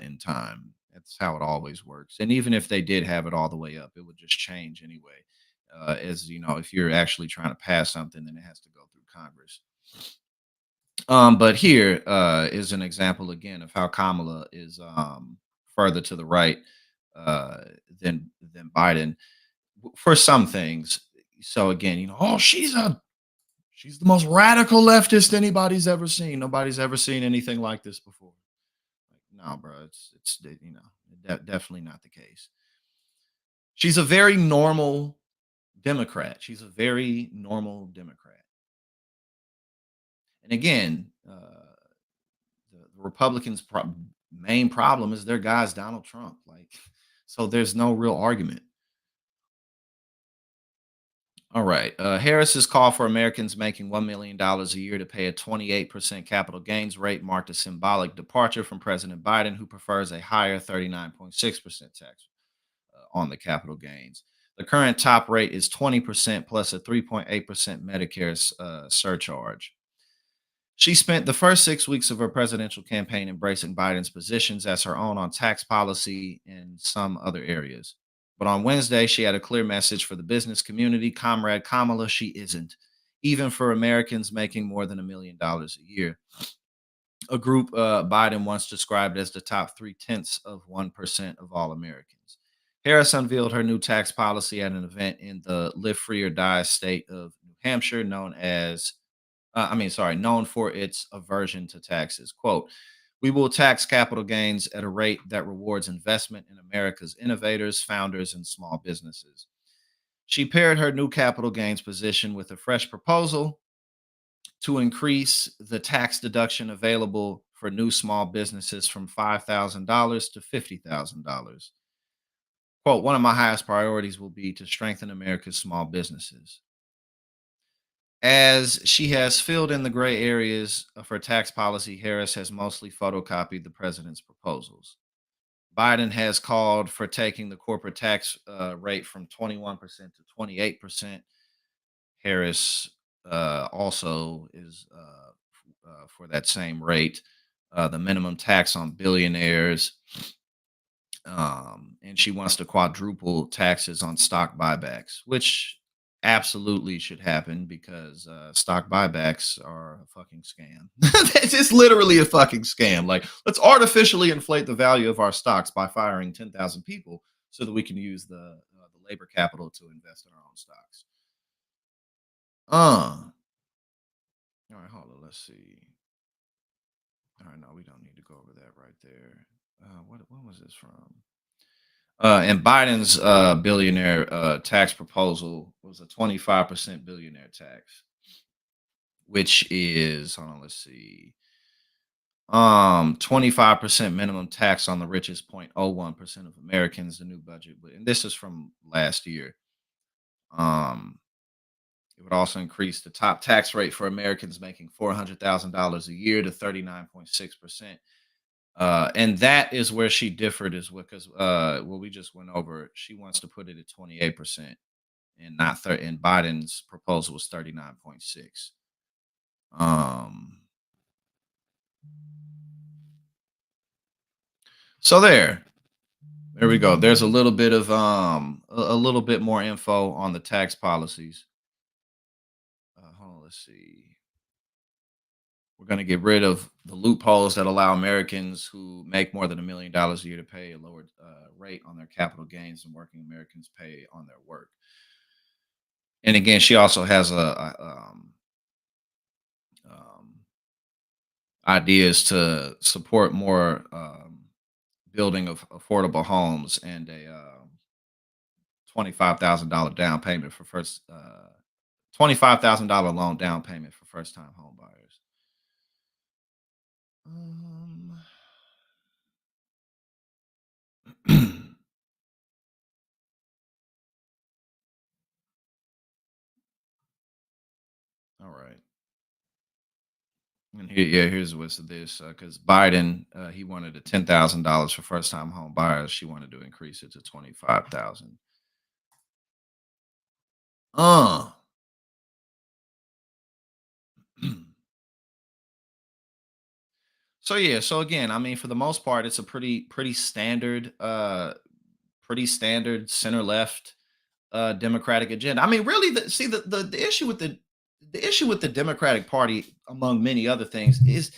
in time. That's how it always works. And even if they did have it all the way up, it would just change anyway. As you know, if you're actually trying to pass something, then it has to go through Congress. But here is an example again of how Kamala is further to the right uh, than Biden for some things. So again, oh, she's the most radical leftist anybody's ever seen. Nobody's ever seen anything like this before. Like, no, bro, it's definitely not the case. She's a very normal Democrat. She's a very normal Democrat. And again, the Republicans' main problem is their guy's Donald Trump. Like, so there's no real argument. All right. Harris's call for Americans making $1 million a year to pay a 28% capital gains rate marked a symbolic departure from President Biden, who prefers a higher 39.6% tax on the capital gains. The current top rate is 20% plus a 3.8% Medicare surcharge. She spent the first 6 weeks of her presidential campaign embracing Biden's positions as her own on tax policy and some other areas. But on Wednesday, she had a clear message for the business community. Comrade Kamala, she isn't, even for Americans making more than $1 million a year, a group Biden once described as the top 0.3% of all Americans. Harris unveiled her new tax policy at an event in the Live Free or Die state of New Hampshire, known for its aversion to taxes. Quote, we will tax capital gains at a rate that rewards investment in America's innovators, founders, and small businesses. She paired her new capital gains position with a fresh proposal to increase the tax deduction available for new small businesses from $5,000 to $50,000. Quote, one of my highest priorities will be to strengthen America's small businesses. As she has filled in the gray areas of her tax policy, Harris has mostly photocopied the president's proposals. Biden has called for taking the corporate tax rate from 21% to 28%. Harris also is for that same rate. The minimum tax on billionaires, and she wants to quadruple taxes on stock buybacks, which absolutely should happen because stock buybacks are a fucking scam. It's just literally a fucking scam. Like, let's artificially inflate the value of our stocks by firing 10,000 people so that we can use the labor capital to invest in our own stocks. All right, hold on. Let's see. All right, no, we don't need to go over that right there. What was this from? And Biden's billionaire tax proposal was a 25% billionaire tax, which is, hold on, let's see. 25% minimum tax on the richest 0.01% of Americans, the new budget. And this is from last year. It would also increase the top tax rate for Americans making $400,000 a year to 39.6%. And that is where she differed, is because what we just went over. She wants to put it at 28%, and not 30. And Biden's proposal was 39.6. So there we go. There's a little bit of a little bit more info on the tax policies. Hold on, let's see. We're going to get rid of the loopholes that allow Americans who make more than $1 million a year to pay a lower rate on their capital gains than working Americans pay on their work. And again, she also has ideas to support more building of affordable homes and a $25,000 down payment for $25,000 loan down payment for first time home buyers. All right. And here's what's this because Biden he wanted a $10,000 for first time home buyers. She wanted to increase it to 25,000. Uh. So yeah, so again, I mean, for the most part, it's a pretty standard, pretty standard center left Democratic agenda. I mean, really, the issue with the issue with the Democratic Party, among many other things, is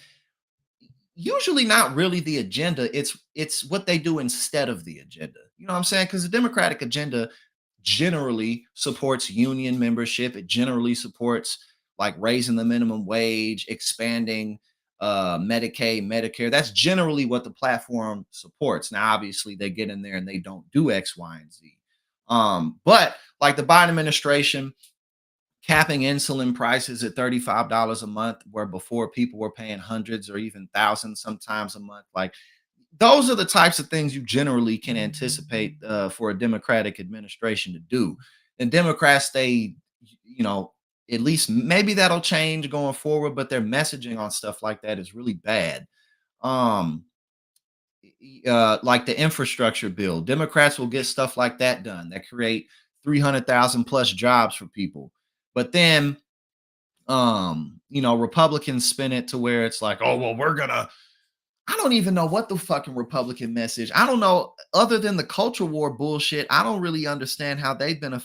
usually not really the agenda. It's what they do instead of the agenda. You know what I'm saying? Because the Democratic agenda generally supports union membership. It generally supports like raising the minimum wage, expanding Medicaid, Medicare. That's generally what the platform supports. Now, obviously, they get in there and they don't do X, Y, and Z. But like the Biden administration capping insulin prices at $35 a month, where before people were paying hundreds or even thousands sometimes a month. Like those are the types of things you generally can anticipate for a Democratic administration to do. And Democrats, at least maybe that'll change going forward, but their messaging on stuff like that is really bad. Um, like the infrastructure bill, Democrats will get stuff like that done that create 300,000 plus jobs for people. But then, Republicans spin it to where it's like, oh, well, I don't even know what the fucking Republican message. I don't know, other than the culture war bullshit. I don't really understand how they've been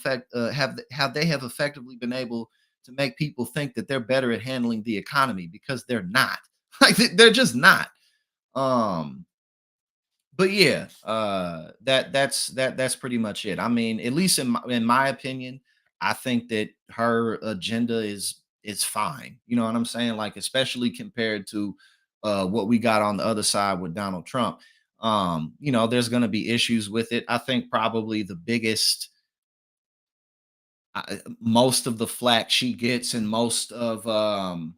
how they have effectively been able to make people think that they're better at handling the economy, because they're not. Like they're just not. But yeah, that's pretty much it. I mean, at least in my opinion, I think that her agenda is fine. You know what I'm saying? Like, especially compared to what we got on the other side with Donald Trump. There's going to be issues with it. I think probably the biggest, most of the flack she gets, and most of the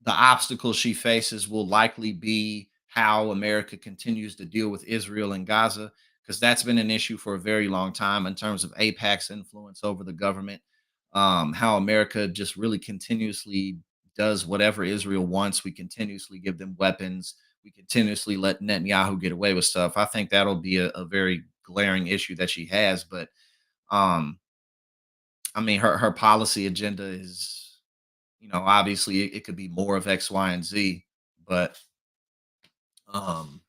obstacles she faces will likely be how America continues to deal with Israel and Gaza, because that's been an issue for a very long time in terms of AIPAC's influence over the government. How America just really continuously does whatever Israel wants. We continuously give them weapons. We continuously let Netanyahu get away with stuff. I think that'll be a very glaring issue that she has. But um, I mean, her policy agenda is, obviously it could be more of X, Y, and Z, but um,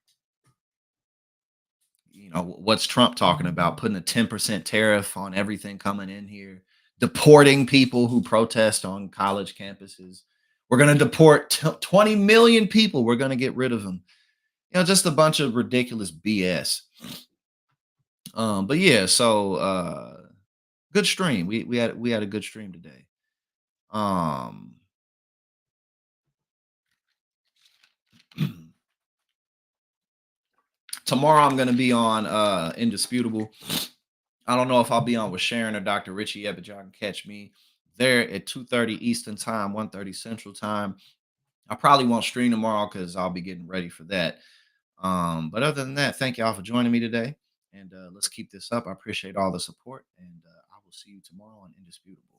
what's Trump talking about? Putting a 10% tariff on everything coming in here, deporting people who protest on college campuses. We're going to deport 20 million people. We're going to get rid of them. Just a bunch of ridiculous BS. But yeah, so good stream. We had a good stream today. Um Tomorrow I'm gonna be on Indisputable. I don't know if I'll be on with Sharon or Dr. Richie yet, but y'all can catch me there at 2:30 Eastern time, 1:30 Central time. I probably won't stream tomorrow because I'll be getting ready for that. But other than that, thank y'all for joining me today. And let's keep this up. I appreciate all the support. And I will see you tomorrow on Indisputable.